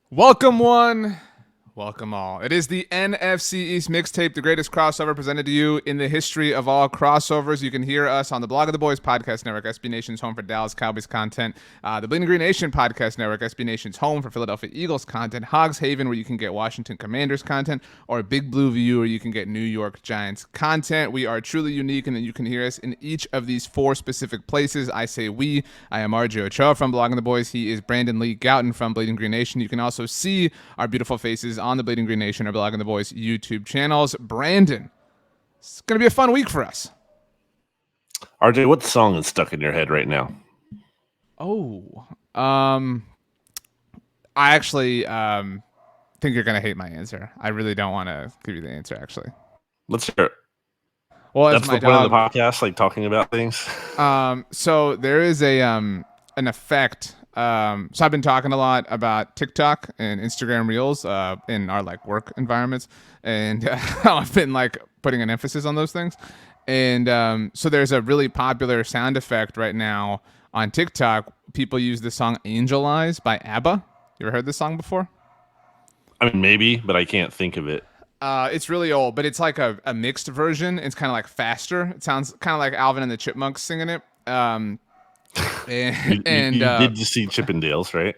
Welcome one, welcome all. It is the NFC East Mixtape, the greatest crossover presented to you in the history of all crossovers. You can hear us on the Blog of the Boys podcast network, SB Nation's home for Dallas Cowboys content, the Bleeding Green Nation podcast network, SB Nation's home for Philadelphia Eagles content, Hogs Haven, where you can get Washington Commanders content, or Big Blue View, where you can get New York Giants content. We are truly unique in that you can hear us in each of these four specific places. I say we. I am RJ Ochoa from Blog of the Boys. He is Brandon Lee Gowton from Bleeding Green Nation. You can also see our beautiful faces on the Bleeding Green Nation or Blog of the Boys YouTube channels. Brandon, it's going to be a fun week for us. RJ, what song is stuck in your head right now? I actually think you're going to hate my answer. I really don't want to give you the answer, actually. Let's hear it. Well, that's the point of the podcast, like talking about things. So there is an effect. So I've been talking a lot about TikTok and Instagram Reels in our like work environments, and I've been like putting an emphasis on those things. And so there's a really popular sound effect right now on TikTok. People use the song "Angel Eyes" by ABBA. You ever heard this song before? I mean, maybe, but I can't think of it. It's really old, but it's like a mixed version. It's kind of like faster. It sounds kind of like Alvin and the Chipmunks singing it. And you did see Chippendales, right?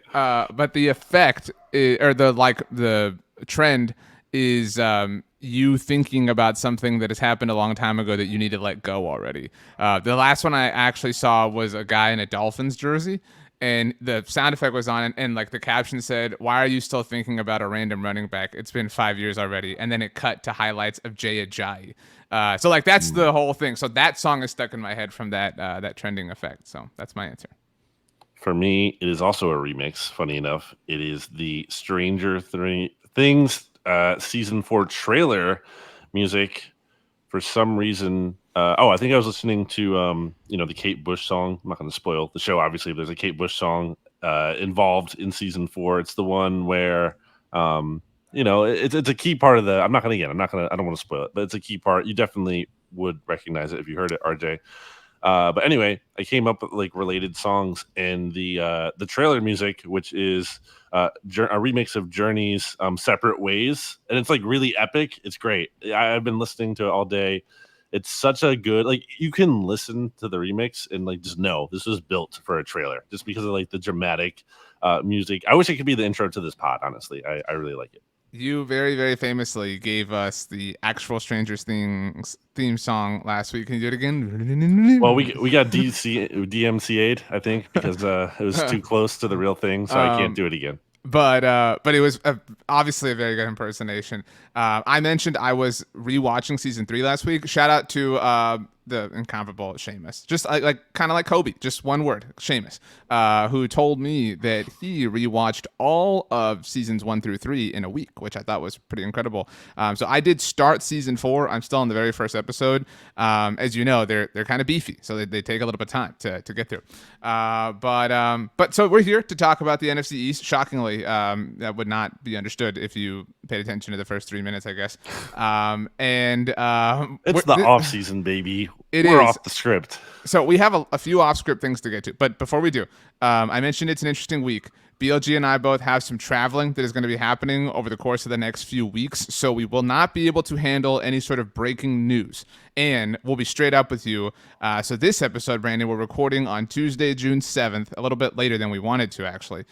But the effect or the trend is you thinking about something that has happened a long time ago that you need to let go already. The last one I actually saw was a guy in a Dolphins jersey, and the sound effect was on, and like the caption said, "Why are you still thinking about a random running back? It's been 5 years already." And then it cut to highlights of Jay Ajayi. So like that's the whole thing. So that song is stuck in my head from that trending effect. So that's my answer. For me, it is also a remix. Funny enough, it is the Stranger Things season 4 trailer music. For some reason, I think I was listening to the Kate Bush song. I'm not going to spoil the show, obviously. But there's a Kate Bush song involved in season 4. It's the one where it's a key part of the. I don't want to spoil it, but it's a key part. You definitely would recognize it if you heard it, RJ. But anyway, I came up with like related songs, and the trailer music, which is a remix of Journey's "Separate Ways," and it's like really epic. It's great. I've been listening to it all day. It's such a good, like, you can listen to the remix and like just know this was built for a trailer just because of like the dramatic music. I wish it could be the intro to this pod. Honestly, I really like it. You very, very famously gave us the actual Stranger Things theme song last week. Can you do it again? Well, we got DMCA'd, I think, because it was too close to the real thing, so I can't do it again. But it was obviously a very good impersonation. I mentioned I was rewatching season 3 last week. Shout out to the incomparable Seamus, just like kind of like Kobe, just one word, Seamus, who told me that he rewatched all of seasons 1 through 3 in a week, which I thought was pretty incredible. So I did start season 4. I'm still on the very first episode. As you know, they're kind of beefy, so they take a little bit of time to get through. But so we're here to talk about the NFC East. Shockingly, that would not be understood if you paid attention to the first 3 minutes, I guess. It's the off season, baby. We're off the script. So we have a few off script things to get to. But before we do, I mentioned it's an interesting week. BLG and I both have some traveling that is going to be happening over the course of the next few weeks, so we will not be able to handle any sort of breaking news. And we'll be straight up with you. So this episode, Brandon, we're recording on Tuesday, June 7th, a little bit later than we wanted to, actually.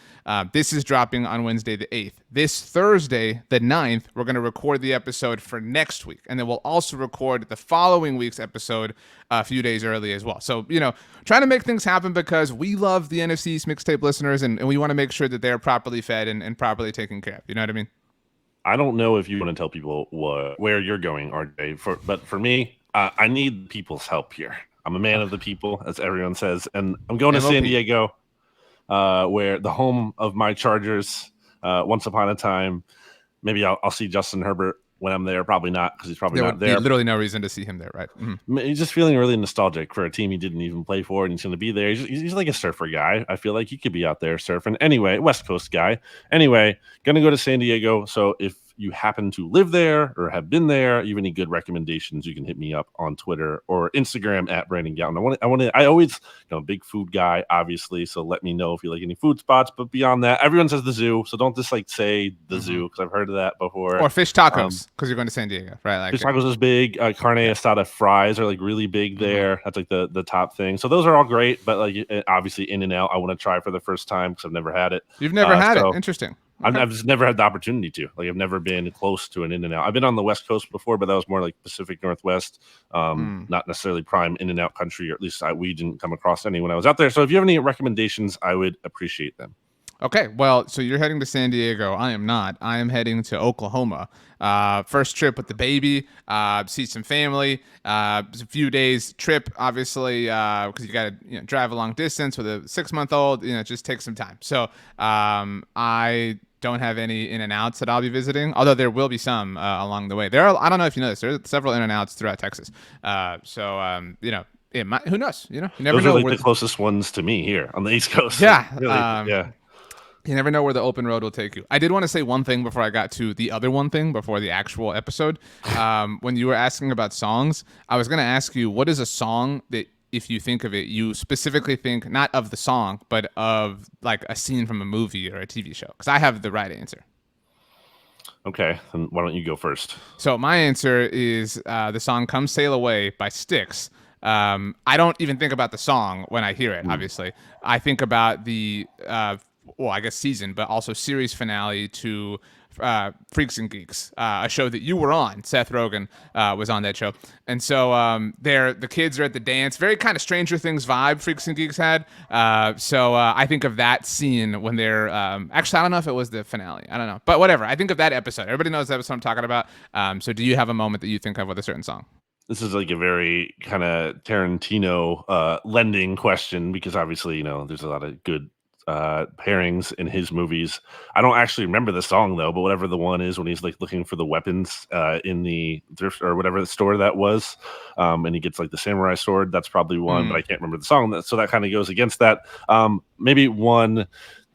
This is dropping on Wednesday, the 8th. This Thursday, the 9th, we're going to record the episode for next week. And then we'll also record the following week's episode a few days early as well. So, trying to make things happen because we love the NFC East Mixtape listeners, and we want to make sure that they're properly fed and properly taken care of. You know what I mean? I don't know if you want to tell people where you're going, RJ, but for me, I need people's help here. I'm a man of the people, as everyone says, and I'm going to San Diego, where the home of my Chargers. Once upon a time, maybe I'll see Justin Herbert when I'm there. Probably not, because he's probably not there. There's literally no reason to see him there, right? Mm-hmm. He's just feeling really nostalgic for a team he didn't even play for, and he's going to be there. He's like a surfer guy. I feel like he could be out there surfing. Anyway, West Coast guy. Anyway, going to go to San Diego. So if you happen to live there or have been there, you have any good recommendations, you can hit me up on Twitter or Instagram at Brandon Gowton. I always, big food guy, obviously. So let me know if you like any food spots. But beyond that, everyone says the zoo. So don't just like say the zoo, because I've heard of that before. Or fish tacos, because you're going to San Diego, right? Like fish tacos is big. Carne asada fries are like really big there. That's like the top thing. So those are all great. But like obviously In-N-Out, I want to try for the first time because I've never had it. You've never had it? Interesting. Okay. I've just never had the opportunity to. Like, I've never been close to an In-N-Out. I've been on the West Coast before, but that was more like Pacific Northwest, not necessarily prime In-N-Out country, or at least we didn't come across any when I was out there. So if you have any recommendations, I would appreciate them. Okay, well, so you're heading to San Diego. I am not. I am heading to Oklahoma. First trip with the baby, see some family. It's a few days trip, obviously, because you got to drive a long distance with a 6-month-old. It just takes some time. So I don't have any In-N-Outs that I'll be visiting, although there will be some along the way. I don't know if you know this, there's several In-N-Outs throughout Texas. Who knows? You never know. Those are like the closest ones to me here on the East Coast. Yeah. Really, yeah. You never know where the open road will take you. I did want to say one thing before I got to the other one thing before the actual episode. When you were asking about songs, I was going to ask you, what is a song that, if you think of it, you specifically think not of the song, but of like a scene from a movie or a TV show? Because I have the right answer. Okay, then why don't you go first? So my answer is the song "Come Sail Away" by Styx. I don't even think about the song when I hear it, obviously. I think about the season, but also series finale to Freaks and Geeks, a show that you were on. Seth Rogen was on that show. And so the kids are at the dance. Very kind of Stranger Things vibe Freaks and Geeks had. So I think of that scene when they're... actually, I don't know if it was the finale. I don't know. But whatever. I think of that episode. Everybody knows that episode I'm talking about. So do you have a moment that you think of with a certain song? This is like a very kind of Tarantino lending question, because obviously, there's a lot of good pairings in his movies. I don't actually remember the song though, but whatever the one is when he's like looking for the weapons in the thrift or whatever the store that was, and he gets like the samurai sword, that's probably one, but I can't remember the song. So that kind of goes against that. Maybe one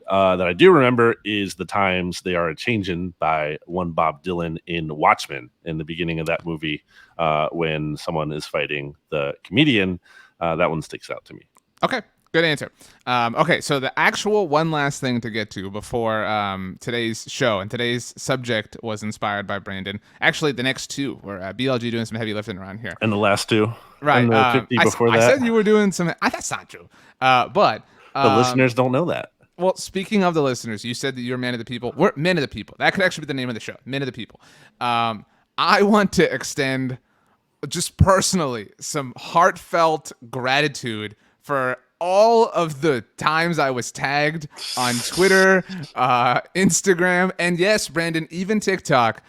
that I do remember is "The Times They Are A-Changin'" by one Bob Dylan in Watchmen, in the beginning of that movie, when someone is fighting the comedian. That one sticks out to me. Okay. Good answer. Okay, so the actual one last thing to get to before today's show, and today's subject was inspired by Brandon. Actually, the next two were BLG doing some heavy lifting around here. And the last two? Right. And the 50 before that? I said you were doing some... that's not true. But... the listeners don't know that. Well, speaking of the listeners, you said that you're men of the people. We're men of the people. That could actually be the name of the show, Men of the People. I want to extend, just personally, some heartfelt gratitude for all of the times I was tagged on Twitter, Instagram, and yes, Brandon, even TikTok,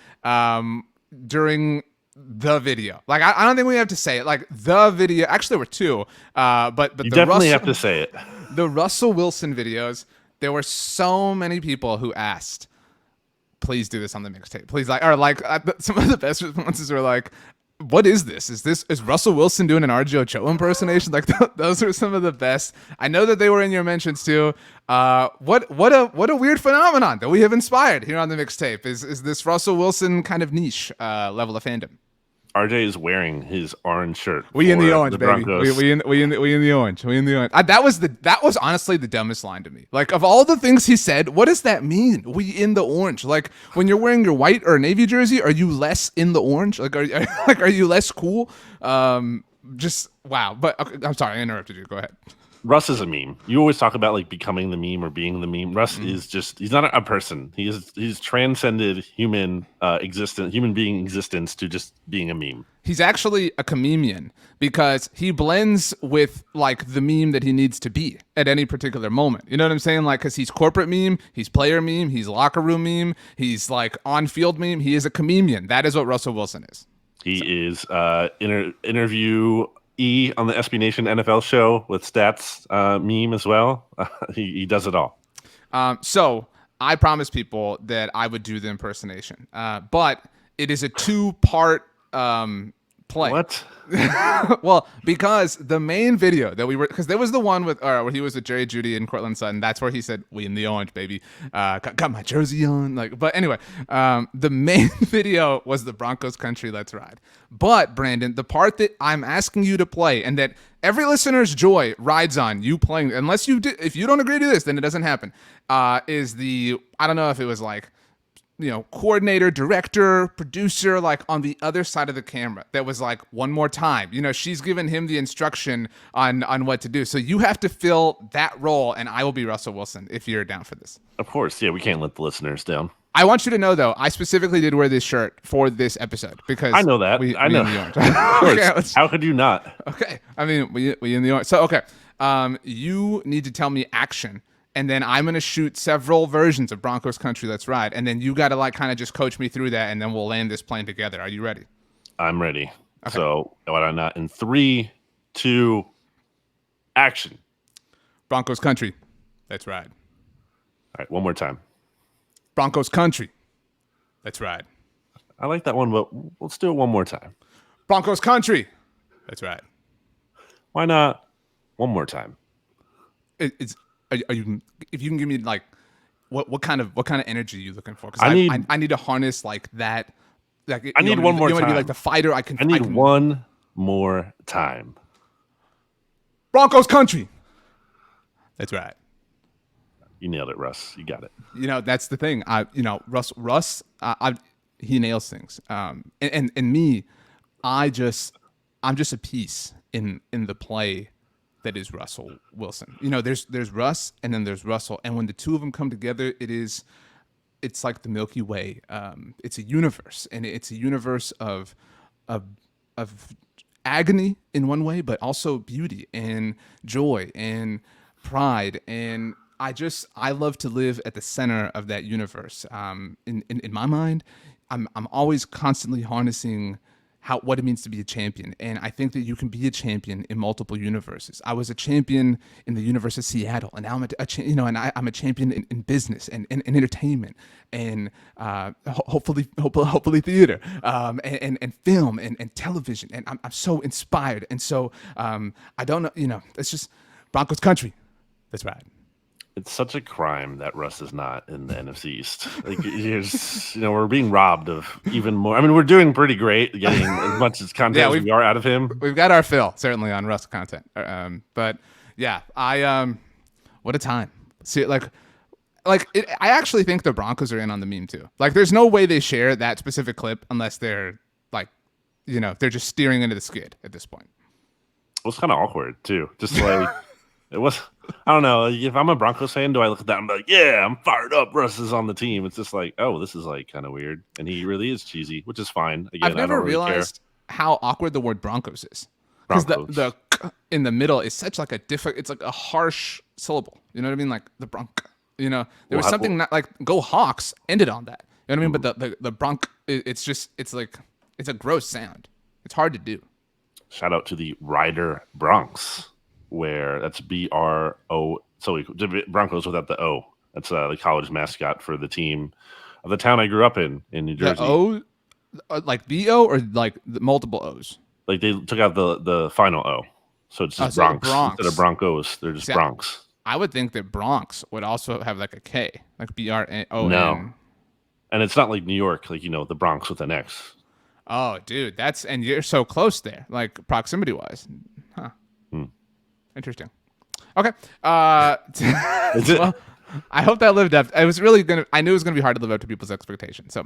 during the video. Like, I don't think we have to say it. Like, the video. Actually, there were two. But you definitely have to say it. The Russell Wilson videos. There were so many people who asked, "Please do this on the mixtape." Please, some of the best responses were like, "What is this? Is Russell Wilson doing an RJ Ochoa impersonation?" Like those are some of the best. I know that they were in your mentions too. What a weird phenomenon that we have inspired here on the mixtape is this Russell Wilson kind of niche level of fandom. RJ is wearing his orange shirt. We in the orange, baby. We in the orange. We in the orange. That was honestly the dumbest line to me. Like, of all the things he said, what does that mean? We in the orange. Like, when you're wearing your white or navy jersey, are you less in the orange? Like, are you less cool? Just wow. But okay, I'm sorry, I interrupted you. Go ahead. Russ is a meme. You always talk about like becoming the meme or being the meme. Russ is he's not a person. He's transcended human being existence to just being a meme. He's actually a comedian because he blends with like the meme that he needs to be at any particular moment. You know what I'm saying? Like, because he's corporate meme, he's player meme, he's locker room meme, he's like on field meme. He is a comedian. That is what Russell Wilson is. He is interview on the SB Nation NFL show with stats meme as well. He does it all. So I promised people that I would do the impersonation, but it is a two-part play. What? Well, because the main video that because there was the one where he was with Jerry Jeudy and Cortland Sutton. That's where he said, "We in the orange, baby." Got my jersey on. But anyway, the main video was the Broncos country, let's ride. But Brandon, the part that I'm asking you to play and that every listener's joy rides on you playing, unless if you don't agree to this, then it doesn't happen. Is I don't know if it was like, coordinator, director, producer, like on the other side of the camera that was like, one more time, she's given him the instruction on what to do. So you have to fill that role, and I will be Russell Wilson if you're down for this. Of course. Yeah, we can't let the listeners down. I want you to know, though, I specifically did wear this shirt for this episode because I know that. I know. Of course. Okay, how could you not? Okay. I mean, we in the orange. So, okay. You need to tell me action. And then I'm going to shoot several versions of Broncos Country, Let's Ride. And then you got to kind of just coach me through that. And then we'll land this plane together. Are you ready? I'm ready. Okay. So why not? In 3, 2, action. Broncos Country, Let's Ride. All right. One more time. Broncos Country, Let's Ride. I like that one, but let's do it one more time. Broncos Country, Let's Ride. Why not one more time? Are you? If you can give me like, what kind of energy are you looking for? Because I need to harness like that. Like, I need one more time. You want to be like the fighter. I need one more time. Broncos Country. That's right. You nailed it, Russ. You got it. That's the thing. Russ, he nails things. And me, I'm just a piece in the play that is Russell Wilson. There's Russ and then there's Russell, and when the two of them come together, it's like the Milky Way. It's a universe, and it's a universe of agony in one way, but also beauty and joy and pride. And I love to live at the center of that universe. In my mind, I'm always constantly harnessing what it means to be a champion. And I think that you can be a champion in multiple universes. I was a champion in the universe of Seattle, and now I'm a champion in business and entertainment and hopefully theater and film and television. And I'm so inspired. And so I don't know, it's just Broncos Country. That's right. It's such a crime that Russ is not in the NFC East. Like, we're being robbed of even more. I mean, we're doing pretty great, getting as much as content as we are out of him. We've got our fill, certainly, on Russ content. But yeah, what a time. See, I actually think the Broncos are in on the meme too. Like, there's no way they share that specific clip unless they're they're just steering into the skid at this point. It was kind of awkward too. Just like. It was, I don't know. If I'm a Broncos fan, do I look at that and be like, yeah, I'm fired up. Russ is on the team. It's just like, oh, this is like kind of weird. And he really is cheesy, which is fine. Again, I've never realized how awkward the word Broncos is. Because the in the middle is such like it's like a harsh syllable. You know what I mean? Like the Bronc. There was something not like Go Hawks ended on that. You know what I mean? But the Bronc, it's a gross sound. It's hard to do. Shout out to the Rider Bronx. Where that's BRO, so Broncos without the O. That's the college mascot for the team of the town I grew up in New Jersey. The O, like BO or like the multiple O's? Like they took out the final O, so it's just Bronx instead of Broncos. They're just Bronx. I would think that Bronx would also have like a K, like BRON. No, and it's not like New York, like the Bronx with an X. Oh, dude, and you're so close there, like proximity wise, huh? Interesting. Okay. Well, I hope that lived up. I knew it was gonna be hard to live up to people's expectations. So,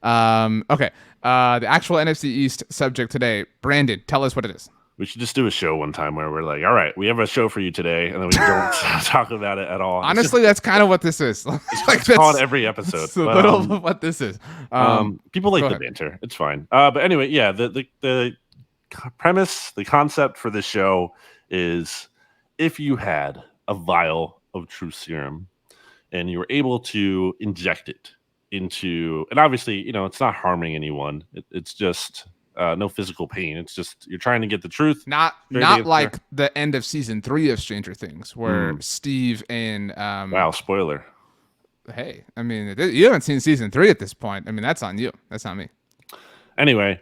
okay. The actual NFC East subject today, Brandon, tell us what it is. We should just do a show one time where we're like, all right, we have a show for you today, and then we don't talk about it at all. Honestly, that's kind of what this is. It's called every episode. It's a little of what this is. People like the banter. It's fine. But anyway, yeah, the premise, the concept for this show is, if you had a vial of true serum and you were able to inject it into, and obviously, it's not harming anyone. It's just no physical pain. It's just you're trying to get the truth. Not like the end of season 3 of Stranger Things where Steve and wow, spoiler. Hey, I mean, you haven't seen season 3 at this point. I mean, that's on you. That's not me. Anyway,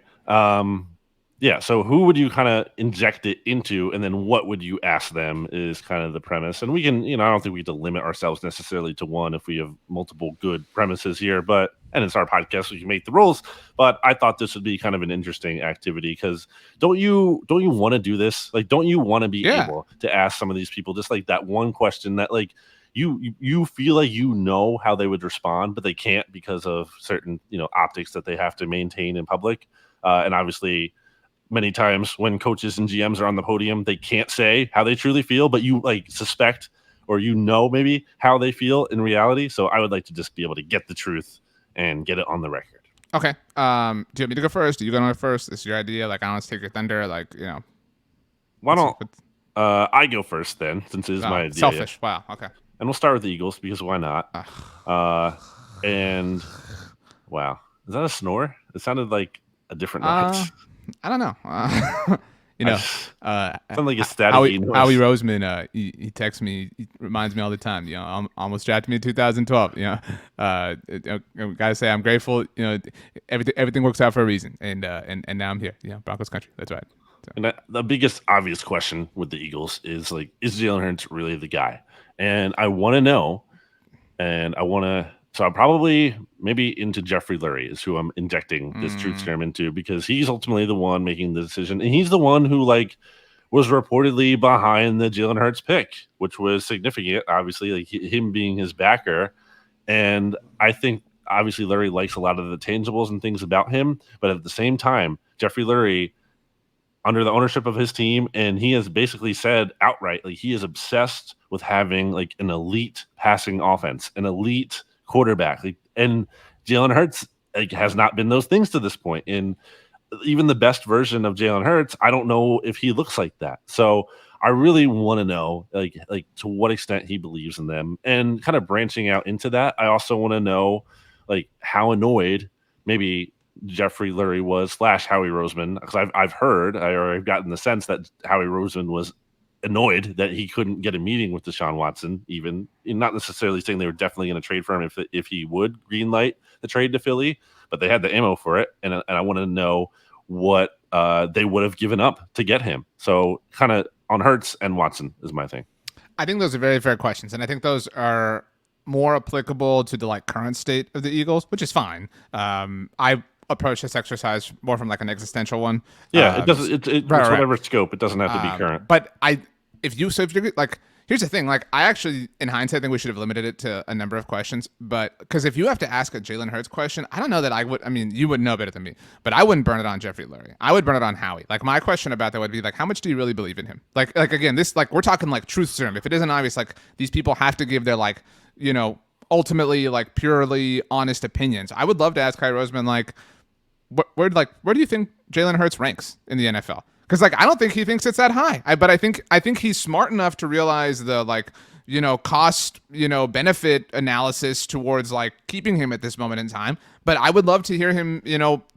Yeah, so who would you kind of inject it into, and then what would you ask them is kind of the premise. And we can, I don't think we have to limit ourselves necessarily to one if we have multiple good premises here, and it's our podcast, so we can make the rules. But I thought this would be kind of an interesting activity because don't you want to do this? Like, don't you want to be Yeah. able to ask some of these people just like that one question that like you feel like how they would respond, but they can't because of certain optics that they have to maintain in public, and obviously many times when coaches and GMs are on the podium, they can't say how they truly feel, but you like suspect or maybe how they feel in reality. So I would like to just be able to get the truth and get it on the record. Okay. Do you want me to go first? Do you go first? This is your idea. Like, I don't want to take your thunder. Like, Why don't I go first then, since it is my idea. Selfish. Wow. Okay. And we'll start with the Eagles because why not? And wow, is that a snore? It sounded like a different noise. I don't know. Sound like a staticky noise. Howie Roseman, he texts me. He reminds me all the time. Almost drafted me in 2012. Gotta say I'm grateful. Everything works out for a reason, and now I'm here. Broncos country. That's right. So. And the biggest obvious question with the Eagles is like, is Jalen Hurts really the guy? And I want to know, so I'm probably maybe into Jeffrey Lurie is who I'm injecting this truth serum into, because he's ultimately the one making the decision. And he's the one who like was reportedly behind the Jalen Hurts pick, which was significant, obviously, like him being his backer. And I think obviously Lurie likes a lot of the tangibles and things about him. But at the same time, Jeffrey Lurie, under the ownership of his team, and he has basically said outright, like he is obsessed with having like an elite passing offense, an elite quarterback, and Jalen Hurts has not been those things to this point. And even the best version of Jalen Hurts, I don't know if he looks like that. So I really want to know like to what extent he believes in them, and kind of branching out into that. I also want to know like how annoyed maybe Jeffrey Lurie was / Howie Roseman, because I've gotten the sense that Howie Roseman was annoyed that he couldn't get a meeting with Deshaun Watson, even not necessarily saying they were definitely going to trade for him if he would greenlight the trade to Philly, but they had the ammo for it. And I want to know what they would have given up to get him. So kind of on Hurts and Watson is my thing. I think those are very fair questions. And I think those are more applicable to the like current state of the Eagles, which is fine. I approach this exercise more from like an existential one. Yeah, it doesn't. It's whatever scope. It doesn't have to be current. But if you're like, here's the thing. Like, I actually, in hindsight, think we should have limited it to a number of questions. But because if you have to ask a Jalen Hurts question, I don't know that I would. I mean, you would know better than me, but I wouldn't burn it on Jeffrey Lurie. I would burn it on Howie. Like, my question about that would be like, how much do you really believe in him? Like again, this like we're talking like truth serum. If it isn't obvious, like these people have to give their like ultimately like purely honest opinions. I would love to ask Howie Roseman like, where do you think Jalen Hurts ranks in the NFL? Because like I don't think he thinks it's that high. But I think he's smart enough to realize the like cost benefit analysis towards like keeping him at this moment in time. But I would love to hear him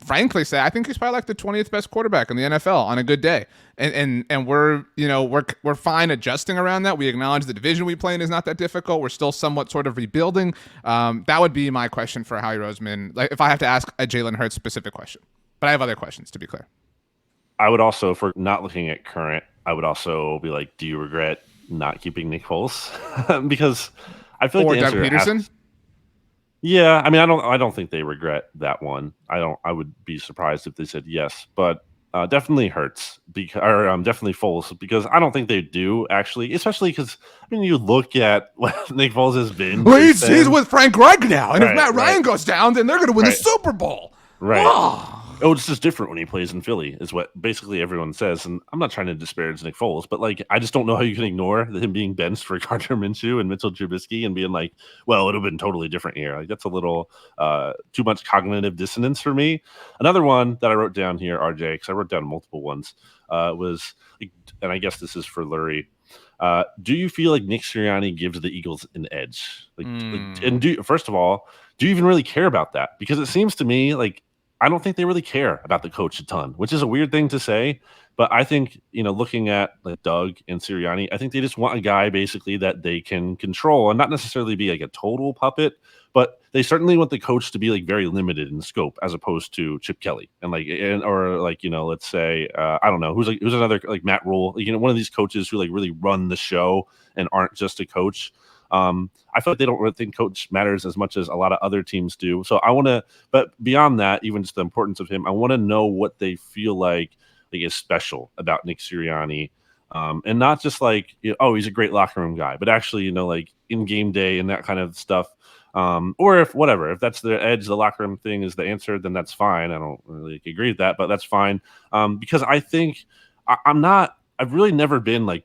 frankly say I think he's probably like the 20th best quarterback in the NFL on a good day. And we're fine adjusting around that. We acknowledge the division we play in is not that difficult. We're still somewhat sort of rebuilding. That would be my question for Howie Roseman. Like if I have to ask a Jalen Hurts specific question, but I have other questions to be clear. I would also, if we're not looking at current, I would also be like, do you regret not keeping Nick Foles? Because I feel like the answer Doug Peterson. Yeah, I mean, I don't think they regret that one. I would be surprised if they said yes, but definitely Hurts definitely Foles, because I don't think they do actually, especially because I mean, you look at what Nick Foles has been. Well, he's with Frank Reich now, and if Matt Ryan goes down, then they're going to win the Super Bowl. Right. Oh, it's just different when he plays in Philly, is what basically everyone says. And I'm not trying to disparage Nick Foles, but like, I just don't know how you can ignore him being benched for Gardner Minshew and Mitchell Trubisky and being like, well, it would have been totally different here. Like, that's a little too much cognitive dissonance for me. Another one that I wrote down here, RJ, because I wrote down multiple ones, was, and I guess this is for Lurie. Do you feel like Nick Sirianni gives the Eagles an edge? First of all, do you even really care about that? Because it seems to me like I don't think they really care about the coach a ton, which is a weird thing to say. But I think, looking at like Doug and Sirianni, I think they just want a guy basically that they can control and not necessarily be like a total puppet, but they certainly want the coach to be like very limited in scope as opposed to Chip Kelly or like, let's say, I don't know, who's another like Matt Rule, one of these coaches who like really run the show and aren't just a coach. I feel like they don't really think coach matters as much as a lot of other teams do. So but beyond that, even just the importance of him, I want to know what they feel like is special about Nick Sirianni. And not just like, oh, he's a great locker room guy, but actually, like in game day and that kind of stuff. Or if that's the edge, the locker room thing is the answer, then that's fine. I don't really agree with that, but that's fine. Because I think I've really never been like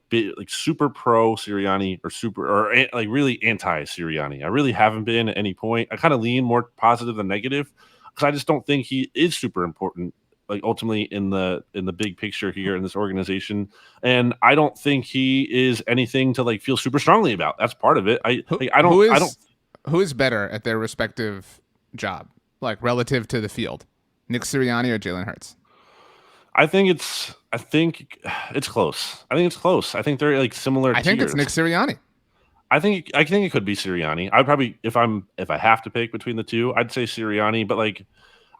super pro Sirianni or like really anti Sirianni. I really haven't been at any point. I kind of lean more positive than negative because I just don't think he is super important, like ultimately in the big picture here in this organization. And I don't think he is anything to like feel super strongly about. That's part of it. Who is better at their respective job, like relative to the field, Nick Sirianni or Jalen Hurts? I think it's close. I think they're like similar. I think it's Nick Sirianni. I think it could be Sirianni. I'd probably if I have to pick between the two, I'd say Sirianni. But like,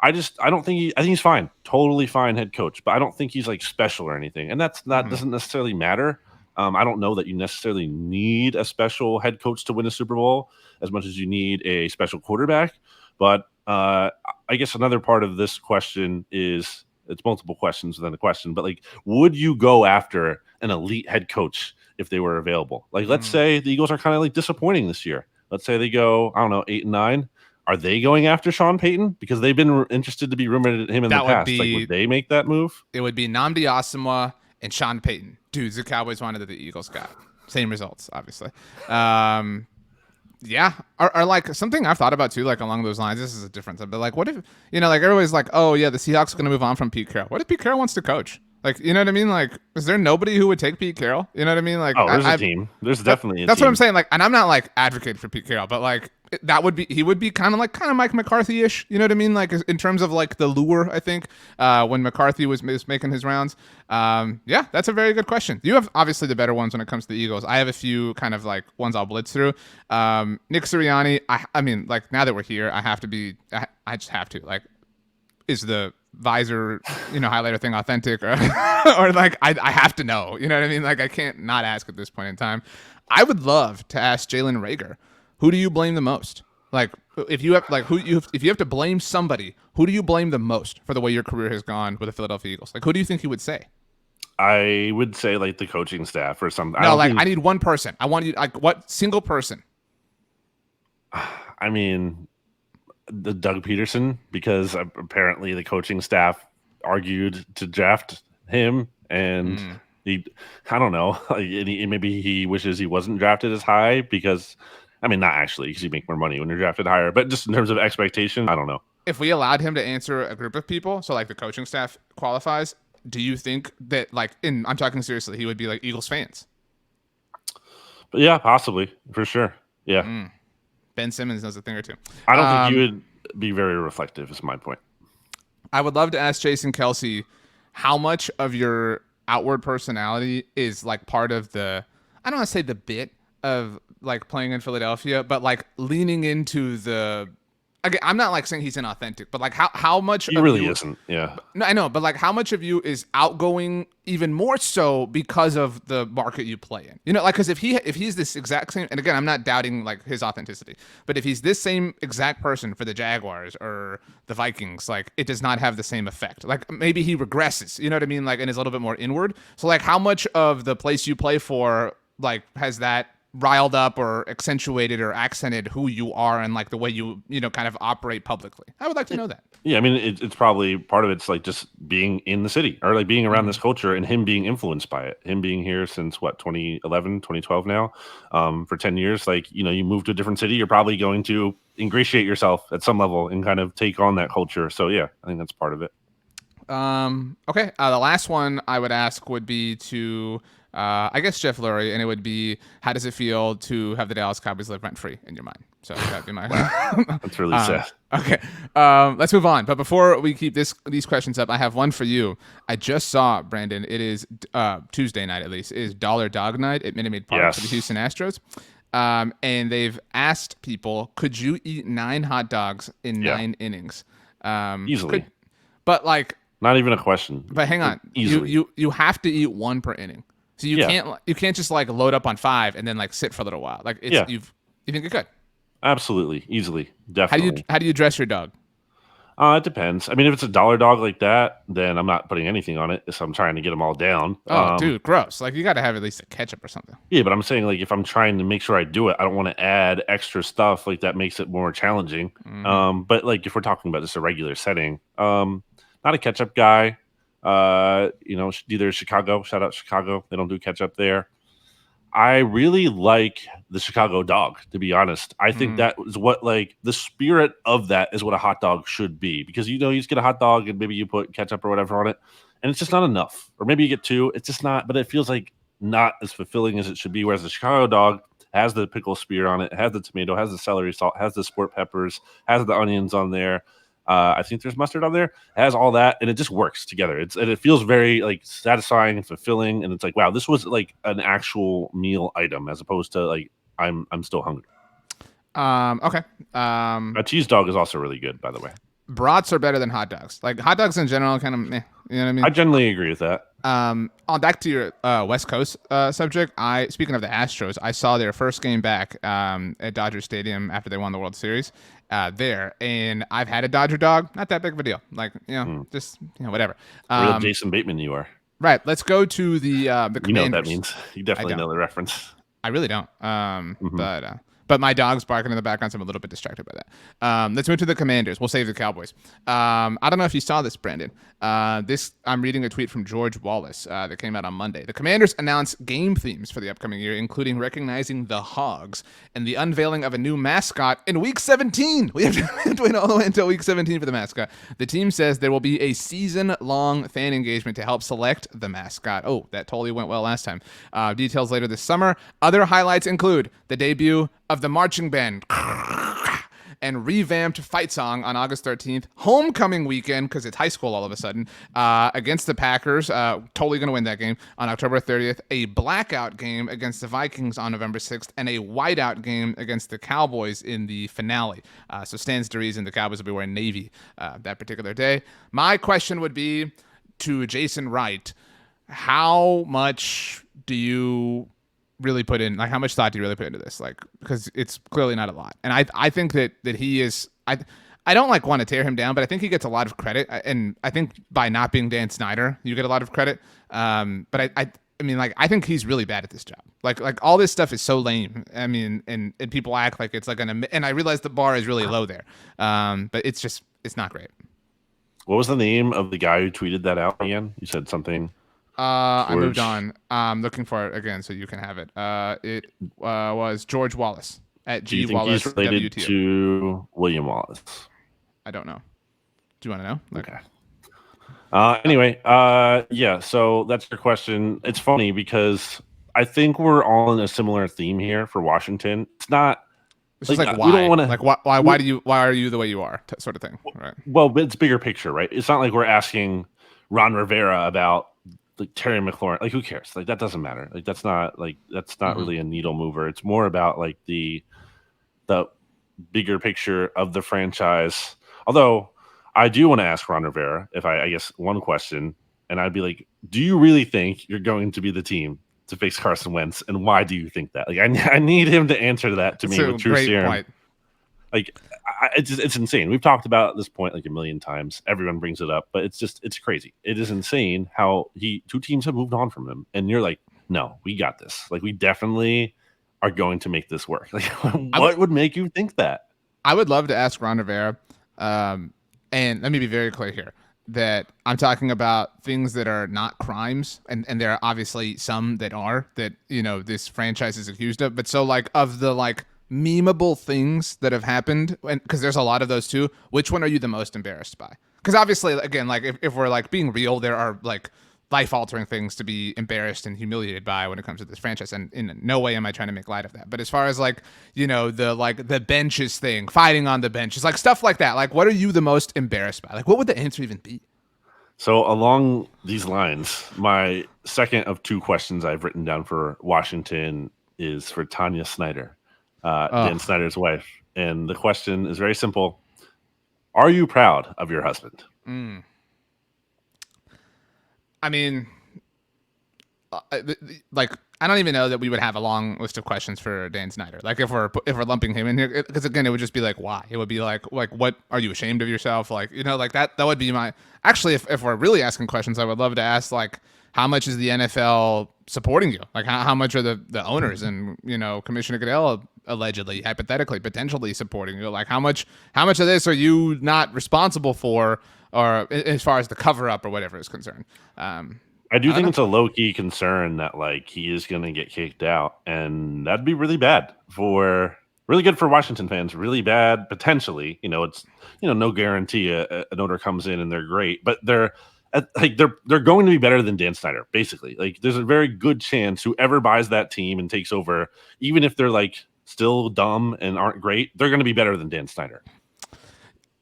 I don't think I think he's fine, totally fine head coach. But I don't think he's like special or anything, and doesn't necessarily matter. I don't know that you necessarily need a special head coach to win a Super Bowl as much as you need a special quarterback. But I guess another part of this question is. It's multiple questions within the question, but like, would you go after an elite head coach if they were available? Like, let's say the Eagles are kind of like disappointing this year. Let's say they go, I don't know, 8-9. Are they going after Sean Payton? Because they've been interested to be rumored at him in the past. Would they make that move? It would be Nnamdi Asomugha and Sean Payton. Dudes the Cowboys wanted that the Eagles got. Same results, obviously. Yeah, or like something I've thought about too, like along those lines. This is a difference. But like, what if like everybody's like, oh yeah, the Seahawks are going to move on from Pete Carroll. What if Pete Carroll wants to coach? Like, you know what I mean? Like, is there nobody who would take Pete Carroll? You know what I mean? Like, there's a team. There's definitely a team. That's what I'm saying. Like, and I'm not like advocating for Pete Carroll, but like he would be kind of Mike McCarthy-ish. You know what I mean? Like in terms of like the lure, I think when McCarthy was making his rounds. Yeah, that's a very good question. You have obviously the better ones when it comes to the Eagles. I have a few kind of like ones I'll blitz through. Nick Sirianni. I mean, like now that we're here, I just have to like, is the visor highlighter thing authentic or or like I have to know, you know what I mean? Like I can't not ask at this point in time. I would love to ask Jalen Reagor, who do you blame the most? Like if you have to blame somebody, who do you blame the most for the way your career has gone with the Philadelphia Eagles? Like who do you think he would say? I would say like the coaching staff or something. No, I need one person. I want you like what single person? I mean, the Doug Peterson, because apparently the coaching staff argued to draft him, and I don't know, maybe he wishes he wasn't drafted as high because, I mean, not actually because you make more money when you're drafted higher, but just in terms of expectation, I don't know. If we allowed him to answer a group of people, so like the coaching staff qualifies, do you think that I'm talking seriously, he would be like Eagles fans? But yeah, possibly, for sure. Yeah. Ben Simmons knows a thing or two. I don't think you would be very reflective, is my point. I would love to ask Jason Kelsey how much of your outward personality is like part of the, I don't want to say the bit of like playing in Philadelphia, but like leaning into the, again, I'm not like saying he's inauthentic, but like how much he really isn't. Yeah. No, I know, but like how much of you is outgoing even more so because of the market you play in? You know, like because if he's this exact same, and again, I'm not doubting like his authenticity, but if he's this same exact person for the Jaguars or the Vikings, like it does not have the same effect. Like maybe he regresses, you know what I mean? Like and is a little bit more inward. So like how much of the place you play for like has that riled up or accentuated or accented who you are and like the way you kind of operate publicly? I would like to know that. Yeah, I mean, it's probably part of it's like just being in the city or like being around this culture and him being influenced by it. Him being here since 2011, 2012 now, for 10 years. Like, you move to a different city, you're probably going to ingratiate yourself at some level and kind of take on that culture. So yeah, I think that's part of it. Okay. The last one I would ask would be to I guess Jeff Lurie, and it would be, how does it feel to have the Dallas Cowboys live rent-free in your mind? So that'd be my... That's really sad. Okay, let's move on. But before we keep these questions up, I have one for you. I just saw, Brandon. It is Tuesday night, at least. It is Dollar Dog Night at Minute Maid Park for the Yes, Houston Astros. And they've asked people, could you eat 9 hot dogs in yeah, 9 innings? easily. But like, Not even a question. but hang Like, on, you easily. you you have to eat one per inning. So Yeah, you can't just like load up on 5 and then like sit for a little while. Like yeah, you think you could. absolutely, easily, How do you definitely. how do you dress your dog? It depends. I mean, if it's a dollar dog like that, then I'm not putting anything on it. So I'm trying to get them all down. Oh, dude, gross. Like you got to have at least a ketchup or something. Yeah, but I'm saying like if I'm trying to make sure I do it, I don't want to add extra stuff like that makes it more challenging. Hmm. But like if we're talking about just a regular setting, not a ketchup guy. Either Chicago. Shout out Chicago. They don't do ketchup there. I really like the Chicago dog, to be honest. I think Mm. that is what like the spirit of that is what a hot dog should be. Because you just get a hot dog and maybe you put ketchup or whatever on it, and it's just not enough. Or maybe you get two, it's just not, but it feels like not as fulfilling as it should be. Whereas the Chicago dog has the pickle spear on it, has the tomato, has the celery salt, has the sport peppers, has the onions on there. I think there's mustard on there. It has all that, and it just works together. It feels very like satisfying and fulfilling, and it's like wow, this was like an actual meal item as opposed to like I'm still hungry. Okay. A cheese dog is also really good, by the way. Brats are better than hot dogs. Like hot dogs in general, kind of meh. You know what I I mean? generally agree with that. On back to your West Coast subject. Speaking of the Astros, I saw their first game back at Dodger Stadium after they won the World Series there, and I've had a Dodger dog. Not that big of a deal. Like just whatever. Real Jason Bateman, you are. Right. Let's go to the You know what that Commanders. means. You I definitely don't. know the reference. I really don't. Hmm. But my dog's barking in the background, so I'm a little bit distracted by that. Let's move to the Commanders. We'll save the Cowboys. I don't know if you saw this, Brandon. I'm reading a tweet from George Wallace that came out on Monday. The Commanders announced game themes for the upcoming year, including recognizing the Hogs and the unveiling of a new mascot in Week 17. We have to wait all the way until Week 17 for the mascot. The team says there will be a season-long fan engagement to help select the mascot. Oh, that totally went well last time. Details later this summer. Other highlights include the debut of the marching band and revamped fight song on August 13th. Homecoming weekend, because it's high school all of a sudden, against the Packers. Totally going to win that game on October 30th. A blackout game against the Vikings on November 6th. And a whiteout game against the Cowboys in the finale. So stands to reason the Cowboys will be wearing navy that particular day. My question would be to Jason Wright, how much do you really put in, like how much thought do you really put into this, like because it's clearly not a lot, and I think that he is, I don't like want to tear him down, but I think he gets a lot of credit, and I think by not being Dan Snyder you get a lot of credit, but I mean, like I think he's really bad at this job, like all this stuff is so lame. I mean, and people act like it's like and I realize the bar is really low there, but it's not great. What was the name of the guy who tweeted that out again? You said something. I moved George. on. I'm looking for it again so you can have it. It was George Wallace at Do you G think he's Wallace related WTO. to William Wallace? I don't know. Do you want to know? Like, Okay. Anyway, yeah. So that's your question. It's funny because I think we're all in a similar theme here for Washington. It's not it's just like like we don't why? want to. Like why are you the way you are? Sort of thing, right? Well, but it's bigger picture, right? It's not like we're asking Ron Rivera about like Terry McLaurin. Like, who cares? Like, that doesn't matter. Like, that's not Mm-hmm. really a needle mover. It's more about like the bigger picture of the franchise. Although I do want to ask Ron Rivera if I guess one question, and I'd be like, do you really think you're going to be the team to face Carson Wentz, and why do you think that? Like, I need him to answer that to That's me a with true great serum. point. Like, it's insane. We've talked about this point like a million times. Everyone brings it up, but it's crazy. It is insane how two teams have moved on from him, and you're like, no, we got this. Like, we definitely are going to make this work. Like, I would what would make you think that? I would love to ask Ron Rivera, and let me be very clear here that I'm talking about things that are not crimes, and there are obviously some that are that this franchise is accused of. But so like of the like memeable things that have happened, and because there's a lot of those too. Which one are you the most embarrassed by? Because obviously, again, like if we're like being real, there are like life-altering things to be embarrassed and humiliated by when it comes to this franchise, and in no way am I trying to make light of that. But as far as like, the benches thing, fighting on the benches, like stuff like that, like what are you the most embarrassed by? Like what would the answer even be? So along these lines, my second of two questions I've written down for Washington is for Tanya Snyder, Dan Snyder's wife. And the question is very simple. Are you proud of your husband? I mean, like I don't even know that we would have a long list of questions for Dan Snyder. Like if we're lumping him in here, because again, it would just be like, why? It would be like what are you ashamed of yourself? Like like that would be my. Actually, if we're really asking questions, I would love to ask like, how much is the NFL supporting you? Like how much are the owners and Commissioner Goodell allegedly, hypothetically, potentially supporting you? Like how much of this are you not responsible for, or as far as the cover up or whatever is concerned? I do think it's a low key concern that like he is going to get kicked out, and that'd be really bad really good for Washington fans. Really bad potentially. It's no guarantee an owner comes in and they're great, but they're going to be better than Dan Snyder. Basically, like there's a very good chance whoever buys that team and takes over, even if they're like still dumb and aren't great, they're going to be better than Dan Snyder.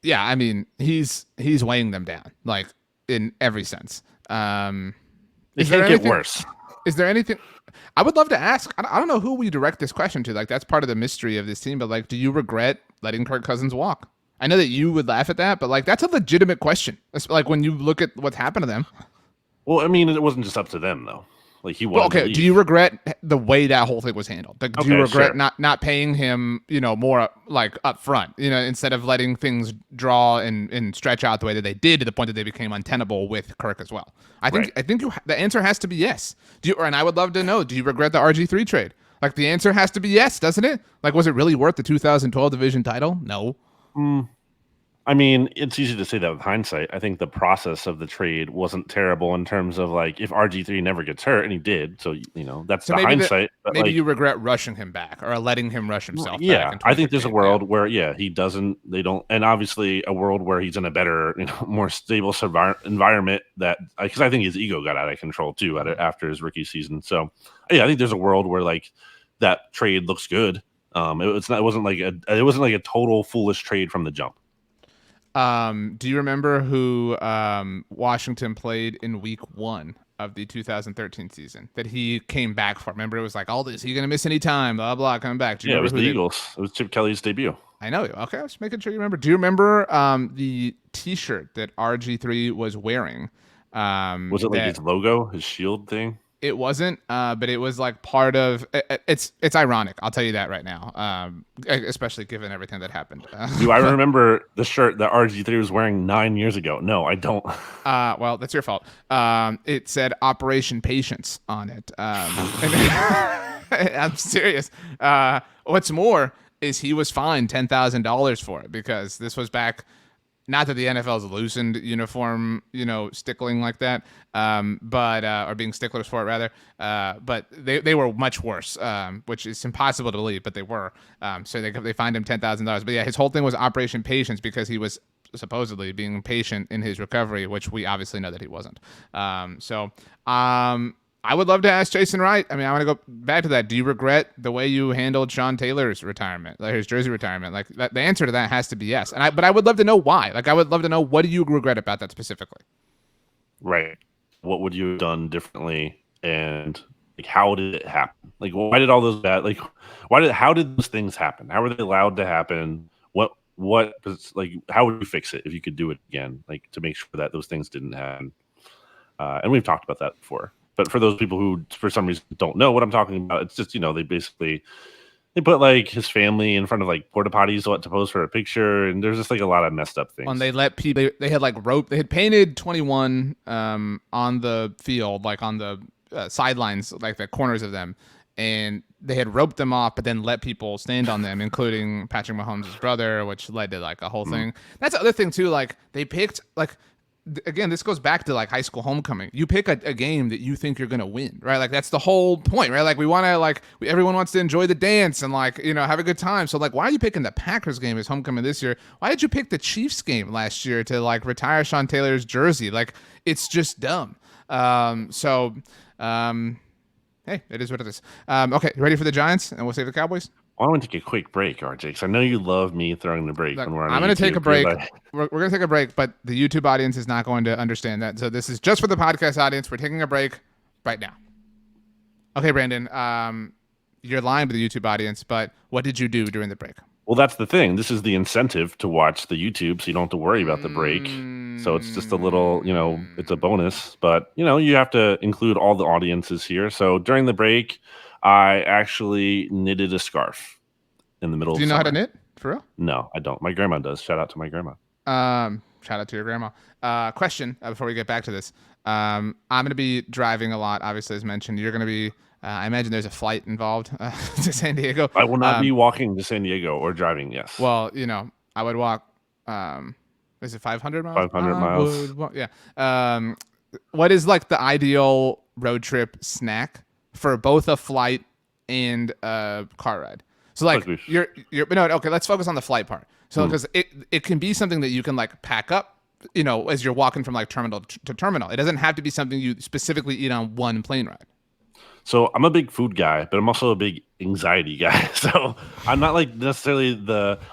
Yeah, I mean he's weighing them down like in every sense. It can't get worse. Is there anything I would love to ask? I don't know who we direct this question to. Like that's part of the mystery of this team. But like, do you regret letting Kirk Cousins walk? I know that you would laugh at that, but like that's a legitimate question. It's like when you look at what's happened to them. Well, I mean, it wasn't just up to them though. Like he wanted to leave. Do you regret the way that whole thing was handled? Like, do you regret not paying him, more like up front, instead of letting things draw and stretch out the way that they did to the point that they became untenable with Kirk as well? I think the answer has to be yes. And I would love to know, do you regret the RG3 trade? Like the answer has to be yes, doesn't it? Like, was it really worth the 2012 division title? No. I mean, it's easy to say that with hindsight. I think the process of the trade wasn't terrible in terms of like if RG3 never gets hurt, and he did, so that's the hindsight. Maybe you regret rushing him back or letting him rush himself. Yeah, I think there's a world where he doesn't, they don't, and obviously a world where he's in a better, more stable environment that because I think his ego got out of control too after his rookie season. So yeah, I think there's a world where like that trade looks good. It wasn't like a total foolish trade from the jump. Do you remember who Washington played in week 1 of the 2013 season that he came back for? Remember, it was like, all this, he going to miss any time, blah, blah, coming back. It was the Eagles. It was Chip Kelly's debut. I know. Okay, I was making sure you remember. Do you remember the T-shirt that RG3 was wearing? Was it like his logo, his shield thing? It wasn't, but it was like part of. It's ironic. I'll tell you that right now, especially given everything that happened. Do I remember the shirt that RG3 was wearing 9 years ago? No, I don't. Well, that's your fault. It said Operation Patience on it. I'm serious. What's more is he was fined $10,000 for it because this was back. Not that the NFL's loosened uniform, stickling like that, but or being sticklers for it rather. But they were much worse, which is impossible to believe, but they were. So they fined him $10,000. But yeah, his whole thing was Operation Patience because he was supposedly being patient in his recovery, which we obviously know that he wasn't. I would love to ask Jason Wright. I mean, I want to go back to that. Do you regret the way you handled Sean Taylor's retirement, like his jersey retirement? Like the answer to that has to be yes. But I would love to know why. Like I would love to know, what do you regret about that specifically? Right. What would you have done differently, and like how did it happen? Like why did all those bad? Like how did those things happen? How were they allowed to happen? What was like? How would you fix it if you could do it again? Like to make sure that those things didn't happen. And we've talked about that before. But for those people who, for some reason, don't know what I'm talking about, it's just, they put like his family in front of like porta potties to pose for a picture, and there's just like a lot of messed up things. And they let people, they had like rope, they had painted 21 on the field, like on the sidelines, like the corners of them, and they had roped them off, but then let people stand on them, including Patrick Mahomes' brother, which led to like a whole thing. That's the other thing too. Like they picked like. Again, this goes back to like high school homecoming. You pick a game that you think you're gonna win, right? Like that's the whole point, right? Like we want to everyone wants to enjoy the dance and have a good time. So like, why are you picking the Packers game as homecoming this year? Why did you pick the Chiefs game last year to like retire Sean Taylor's jersey? Like it's just dumb. So, hey, it is what it is. Okay, ready for the Giants, and we'll save the Cowboys. I want to take a quick break, RJ, because I know you love me throwing the break Look, when we're on I'm going to take a YouTube. You're break. like, We're going to take a break, but the YouTube audience is not going to understand that. So this is just for the podcast audience. We're taking a break right now. Okay, Brandon. You're lying to the YouTube audience, but what did you do during the break? well, that's the thing. This is the incentive to watch the YouTube, so you don't have to worry about the break. So it's just a little, it's a bonus. But, you have to include all the audiences here. So during the break, I actually knitted a scarf in the middle Do of you know summer. how to knit? For real? No, I don't. My grandma does. Shout out to my grandma. Shout out to your grandma. Question before we get back to this. I'm going to be driving a lot, obviously, as mentioned. You're going to be, I imagine there's a flight involved to San Diego. I will not be walking to San Diego or driving, yes. Well, I would walk, is it 500 miles? 500 miles. Yeah. What is like the ideal road trip snack for both a flight and a car ride? So like you're no, okay, let's focus on the flight part. So because it can be something that you can like pack up, as you're walking from like terminal to terminal. It doesn't have to be something you specifically eat on one plane ride. So I'm a big food guy, but I'm also a big anxiety guy. So I'm not like necessarily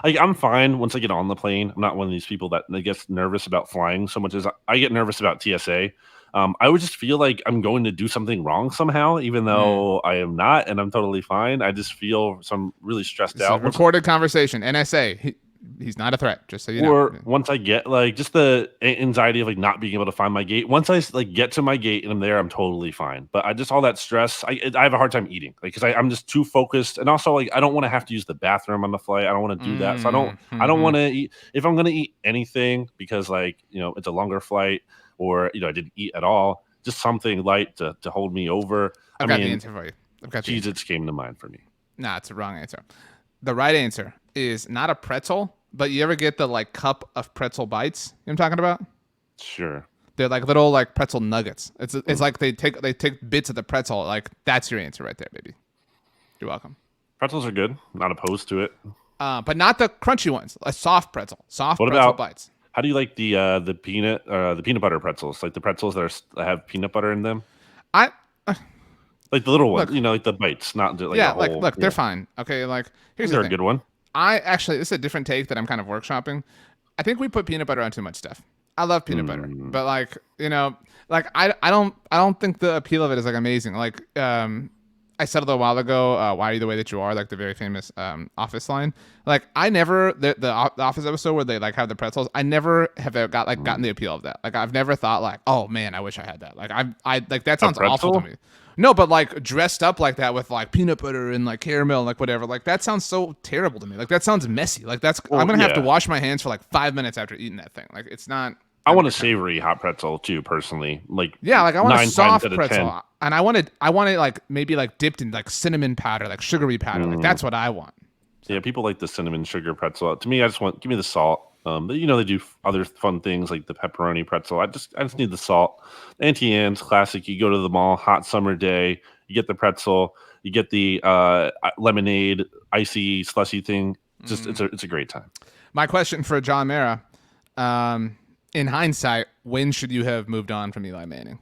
I'm fine once I get on the plane. I'm not one of these people that gets nervous about flying so much as I get nervous about TSA. I would just feel like I'm going to do something wrong somehow, even though I am not, and I'm totally fine. I just feel some really stressed out. Recorded conversation, NSA. He's not a threat, just so you know. Or once I get just the anxiety of like not being able to find my gate. Once I get to my gate and I'm there, I'm totally fine. But I just all that stress, I have a hard time eating because I'm just too focused. And also I don't want to have to use the bathroom on the flight. I don't want to do that. So I don't want to eat if I'm going to eat anything because it's a longer flight or I didn't eat at all. Just something light to hold me over. I've got the answer for you. Cheez-Its came to mind for me. Nah, it's the wrong answer. The right answer is not a pretzel, but you ever get the like cup of pretzel bites? You know what I'm talking about? Sure. They're like little like pretzel nuggets. It's like they take bits of the pretzel. Like that's your answer right there, baby. You're welcome. Pretzels are good. Not opposed to it. But not the crunchy ones. A soft pretzel. Soft what pretzel about, bites. How do you like the peanut butter pretzels? Like the pretzels that have peanut butter in them? Like the little ones, like the bites, not like yeah. the whole, look, they're fine. Okay, like here's these are the a good one. This is a different take that I'm kind of workshopping. I think we put peanut butter on too much stuff. I love peanut butter, but I don't think the appeal of it is like amazing. Like I said a little while ago, "Why are you the way that you are?" Like the very famous Office line. Like I never the Office episode where they like have the pretzels. I never have gotten the appeal of that. Like I've never thought like, "Oh man, I wish I had that." Like I like that sounds awful to me. No, but like dressed up like that with like peanut butter and like caramel and like whatever, like that sounds so terrible to me. Like that sounds messy. Like I'm gonna have to wash my hands for like 5 minutes after eating that thing. Like it's not. I want a savory hot pretzel too, personally. Like I want a soft pretzel, and I want it like maybe like dipped in like cinnamon powder, like sugary powder. Like that's what I want. So. Yeah, people like the cinnamon sugar pretzel. To me, I just give me the salt. But they do other fun things like the pepperoni pretzel. I just need the salt. Auntie Anne's classic. You go to the mall, hot summer day. You get the pretzel. You get the lemonade, icy, slushy thing. Just it's a great time. My question for John Mara, in hindsight, when should you have moved on from Eli Manning?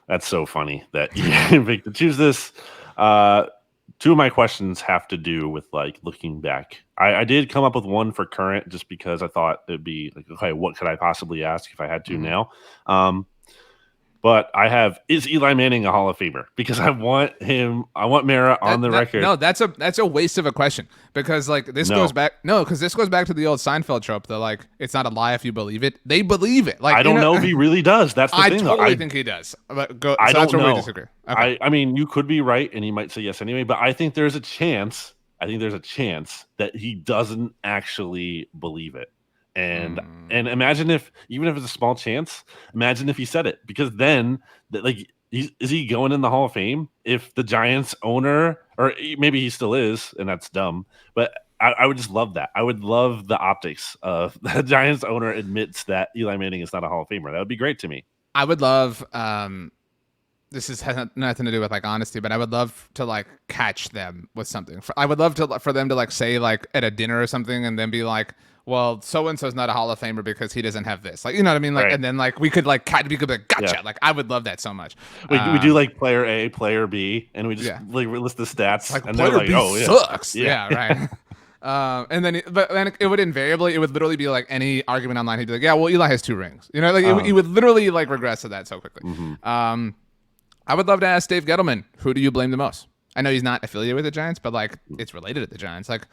That's so funny that you picked to choose this. Two of my questions have to do with like looking back. I did come up with one for current just because I thought it'd be like, okay, what could I possibly ask if I had to now? But I have, is Eli Manning a Hall of Famer? Because I want Mara on the record. No, that's a waste of a question because like this goes back to the old Seinfeld trope. That like it's not a lie if you believe it. They believe it. Like I don't know if he really does. That's the thing. I totally think he does. But I don't know. We disagree. Okay. I mean, you could be right, and he might say yes anyway. But I think there's a chance. That he doesn't actually believe it. And imagine even if it's a small chance, imagine if he said it, because then is he going in the Hall of Fame if the Giants owner, or maybe he still is, and that's dumb, but I would just love that. I would love the optics of the Giants owner admits that Eli Manning is not a Hall of Famer. That would be great to me. I would love, this has nothing to do with like honesty, but I would love to like catch them with something. I would love for them to like say like at a dinner or something and then be like, well, so and so's not a Hall of Famer because he doesn't have this. Like, you know what I mean? Like, Right. and then like we could like kind of be like, gotcha. Yeah. Like, I would love that so much. We do like player A, player B, and we just Yeah, like list the it's stats, like and they're player like, B oh yeah, sucks. yeah, Yeah, right. And then, but then it would invariably, it would literally be like any argument online. He'd be like, yeah, well, Eli has 2 rings. You know, like it would literally like regress to that so quickly. hmm I would love to ask Dave Gettleman, who do you blame the most? I know he's not affiliated with the Giants, but like it's related to the Giants. Like,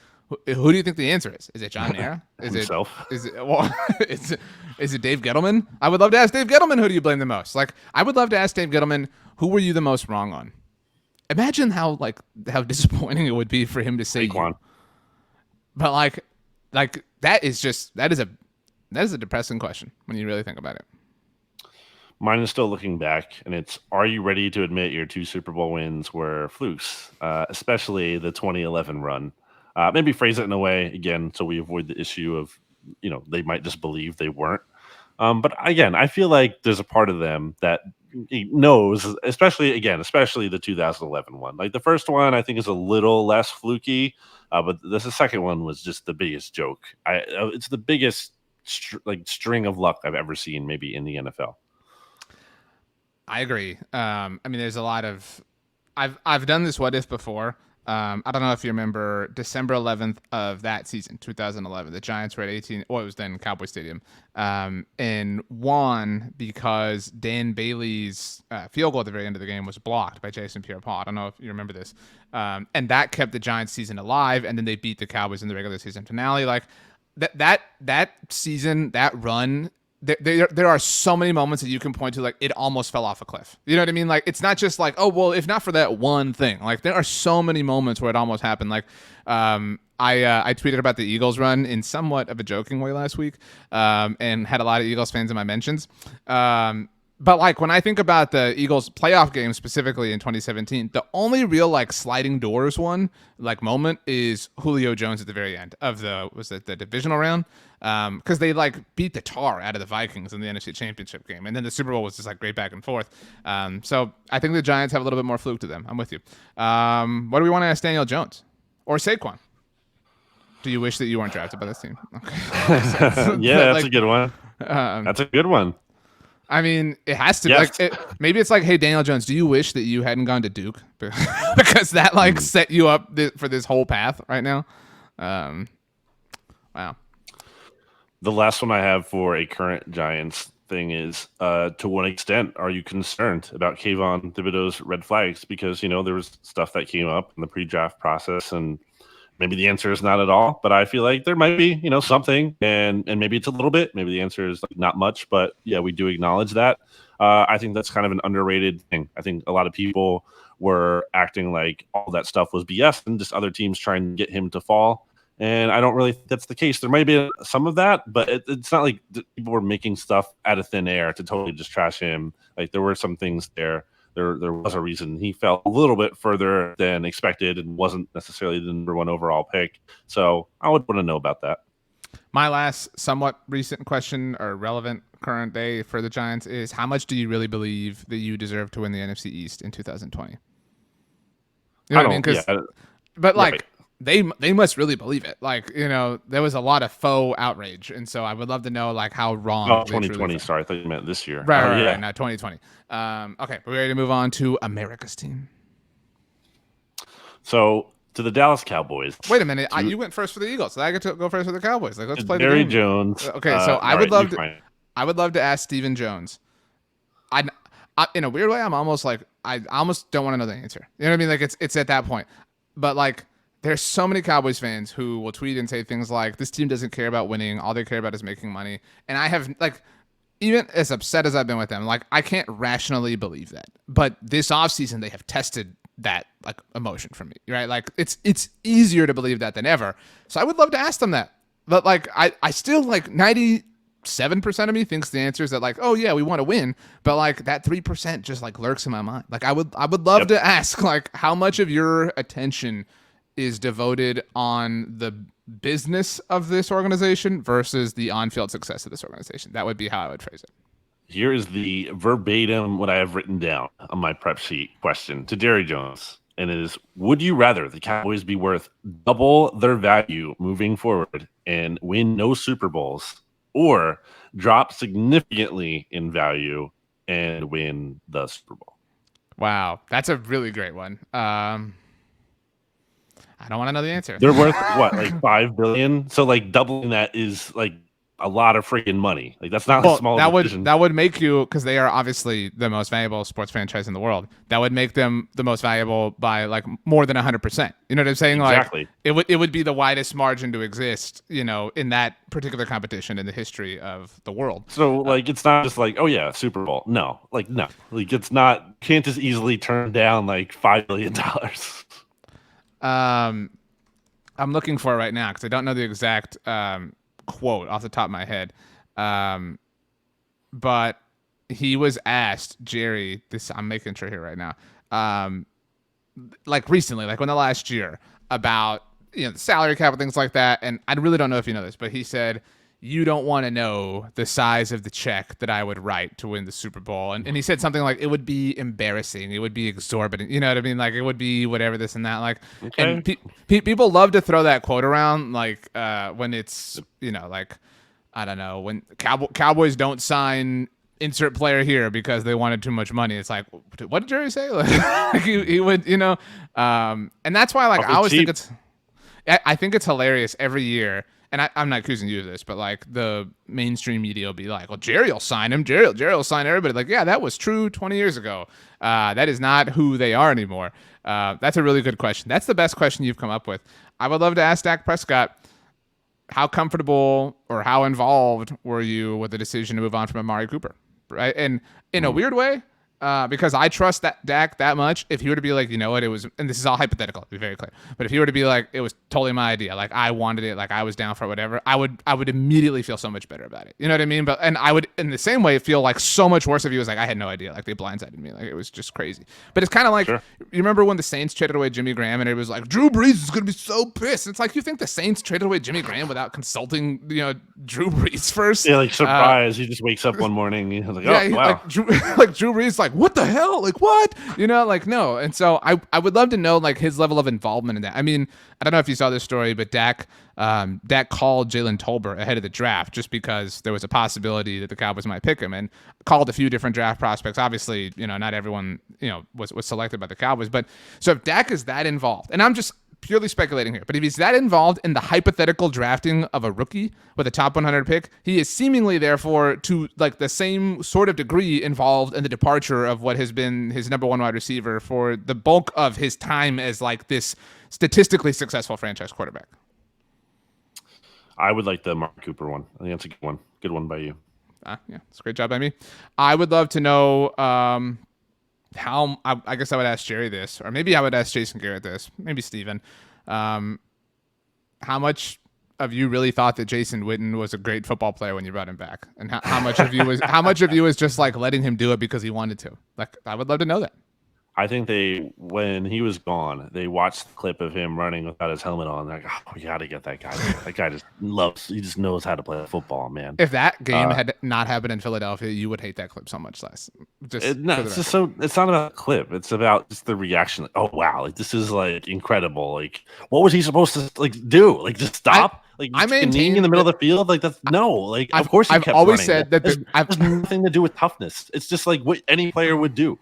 who do you think the answer is? Is it John Mara? himself. Is it well, is it Dave Gettleman? I would love to ask Dave Gettleman, who do you blame the most? Like, I would love to ask Dave Gettleman, who were you the most wrong on? Imagine how disappointing it would be for him to say Saquon. you. But like that is a depressing question when you really think about it. Mine is still looking back, and it's: are you ready to admit your 2 Super Bowl wins were flukes, especially the 2011 run? Maybe phrase it in a way again so we avoid the issue of they might just believe they weren't. But again, I feel like there's a part of them that knows, especially the 2011 one. Like the first one, I think is a little less fluky, but the second one was just the biggest joke. It's the biggest string of luck I've ever seen, maybe in the NFL. I agree. I mean, there's a lot of I've done this what if before. I don't know if you remember December 11th of that season, 2011. The Giants were at 18. Well, it was then Cowboy Stadium, and won because Dan Bailey's field goal at the very end of the game was blocked by Jason Pierre-Paul. I don't know if you remember this, and that kept the Giants season alive. And then they beat the Cowboys in the regular season finale. Like that season, that run. There are so many moments that you can point to, like it almost fell off a cliff. You know what I mean? Like it's not just like, oh well, if not for that one thing. Like there are so many moments where it almost happened. Like I tweeted about the Eagles run in somewhat of a joking way last week, and had a lot of Eagles fans in my mentions. But like when I think about the Eagles playoff game specifically in 2017, the only real like sliding doors one like moment is Julio Jones at the very end of the divisional round, because they like beat the tar out of the Vikings in the NFC Championship game, and then the Super Bowl was just like great back and forth. So I think the Giants have a little bit more fluke to them. I'm with you. What do we want to ask Daniel Jones or Saquon? Do you wish that you weren't drafted by this team? Okay. Yeah, that's a good one. That's a good one. I mean, it has to Yes. maybe it's like, hey, Daniel Jones, do you wish that you hadn't gone to Duke because that like set you up for this whole path right now? Wow. The last one I have for a current Giants thing is, to what extent are you concerned about Kayvon Thibodeau's red flags? Because, there was stuff that came up in the pre-draft process, and maybe the answer is not at all, but I feel like there might be, something, and maybe it's a little bit. Maybe the answer is like not much, but yeah, we do acknowledge that. I think that's kind of an underrated thing. I think a lot of people were acting like all that stuff was BS and just other teams trying to get him to fall. And I don't really think that's the case. There might be some of that, but it's not like people were making stuff out of thin air to totally just trash him. Like there were some things there. There was a reason he fell a little bit further than expected and wasn't necessarily the number 1 overall pick. So I would want to know about that. My last somewhat recent question or relevant current day for the Giants is: how much do you really believe that you deserve to win the NFC East in 2020? You know what I mean? But like. Right. They must really believe it. Like, there was a lot of faux outrage. And so I would love to know like how wrong. Oh, 2020. Sorry. I thought you meant this year. Right. No, 2020. Okay. We're ready to move on to America's team. So to the Dallas Cowboys. Wait a minute. You went first for the Eagles. So I get to go first for the Cowboys. Like, let's play Jerry the game. Jones. Okay. So I would love to ask Stephen Jones. I in a weird way, I'm almost like, I almost don't want to know the answer. You know what I mean? Like it's at that point, but like, there's so many Cowboys fans who will tweet and say things like, this team doesn't care about winning. All they care about is making money. And I have, like, even as upset as I've been with them, like, I can't rationally believe that. But this offseason, they have tested that, like, emotion from me, right? Like, it's easier to believe that than ever. So I would love to ask them that. But, like, I still, like, 97% of me thinks the answer is that, like, oh, yeah, we want to win. But, like, that 3% just, like, lurks in my mind. Like, I would love to ask, like, how much of your attention is devoted on the business of this organization versus the on-field success of this organization. That would be how I would phrase it. Here is the verbatim what I have written down on my prep sheet question to Jerry Jones. and it is: would you rather the Cowboys be worth double their value moving forward and win no Super Bowls, or drop significantly in value and win the Super Bowl? Wow, that's a really great one. I don't want to know the answer. They're worth what, like $5 billion? So like doubling that is like a lot of freaking money. Like that's not a small decision. That would make you, because they are obviously the most valuable sports franchise in the world. That would make them the most valuable by like more than 100%. You know what I'm saying? Exactly. Like it would be the widest margin to exist, you know, in that particular competition in the history of the world. So like it's not just like, oh yeah, Super Bowl. No, like it's not. Can't just easily turn down like $5 billion. I'm looking for it right now because I don't know the exact quote off the top of my head. But he was asked, Jerry, this I'm making sure here right now, like recently, like in the last year, about, you know, the salary cap and things like that. And I really don't know if you know this, but he said, you don't want to know the size of the check that I would write to win the Super Bowl. And he said something like, it would be embarrassing. It would be exorbitant. You know what I mean? Like it would be whatever, this and that. Like, okay. and people love to throw that quote around, like when it's, you know, like, I don't know, when Cowboys don't sign insert player here because they wanted too much money. It's like, what did Jerry say? Like, he would, you know, and that's why, like, I always think it's hilarious every year. And I'm not accusing you of this, but like the mainstream media will be like, well, Jerry will sign him. Jerry will sign everybody. Like, yeah, that was true 20 years ago. That is not who they are anymore. That's a really good question. That's the best question you've come up with. I would love to ask Dak Prescott, how comfortable or how involved were you with the decision to move on from Amari Cooper? Right. And in a weird way, because I trust that Dak that much. If he were to be like, you know what, it was, and this is all hypothetical, to be very clear, but if he were to be like, it was totally my idea, like I wanted it, like I was down for whatever, I would immediately feel so much better about it. You know what I mean? But and I would in the same way feel like so much worse if he was like, I had no idea, like they blindsided me, like it was just crazy. But it's kind of like, sure. You remember when the Saints traded away Jimmy Graham and it was like, Drew Brees is gonna be so pissed. It's like, you think the Saints traded away Jimmy Graham without consulting, you know, Drew Brees first? Yeah, like surprise. He just wakes up one morning and he's like, oh yeah, wow. Like Drew Brees, like, what the hell? Like, what? You know, like, no. And so I would love to know, like, his level of involvement in that. I mean, I don't know if you saw this story, but Dak called Jalen Tolbert ahead of the draft just because there was a possibility that the Cowboys might pick him, and called a few different draft prospects. Obviously, you know, not everyone, you know, was selected by the Cowboys. But so if Dak is that involved, and I'm just purely speculating here, but if he's that involved in the hypothetical drafting of a rookie with a top 100 pick, he is seemingly therefore to like the same sort of degree involved in the departure of what has been his number one wide receiver for the bulk of his time as like this statistically successful franchise quarterback. I would like the Mark Cooper one. I think that's a good one. Good one by you. Yeah, it's a great job by me. I would love to know how, I guess I would ask Jerry this, or maybe I would ask Jason Garrett this, maybe Steven. How much of you really thought that Jason Witten was a great football player when you brought him back? And how much of you was just like letting him do it because he wanted to? Like, I would love to know that. I think when he was gone, they watched the clip of him running without his helmet on. They're like, oh, we got to get that guy. That guy he just knows how to play football, man. If that game had not happened in Philadelphia, you would hate that clip so much less. It's not about the clip. It's about just the reaction. Like, oh, wow. Like, this is like incredible. Like, what was he supposed to like do? Like, just stop? I maintain in the middle of the field? Like, that's no. Like, of course he kept running. I've always said that there's nothing to do with toughness. It's just like what any player would do.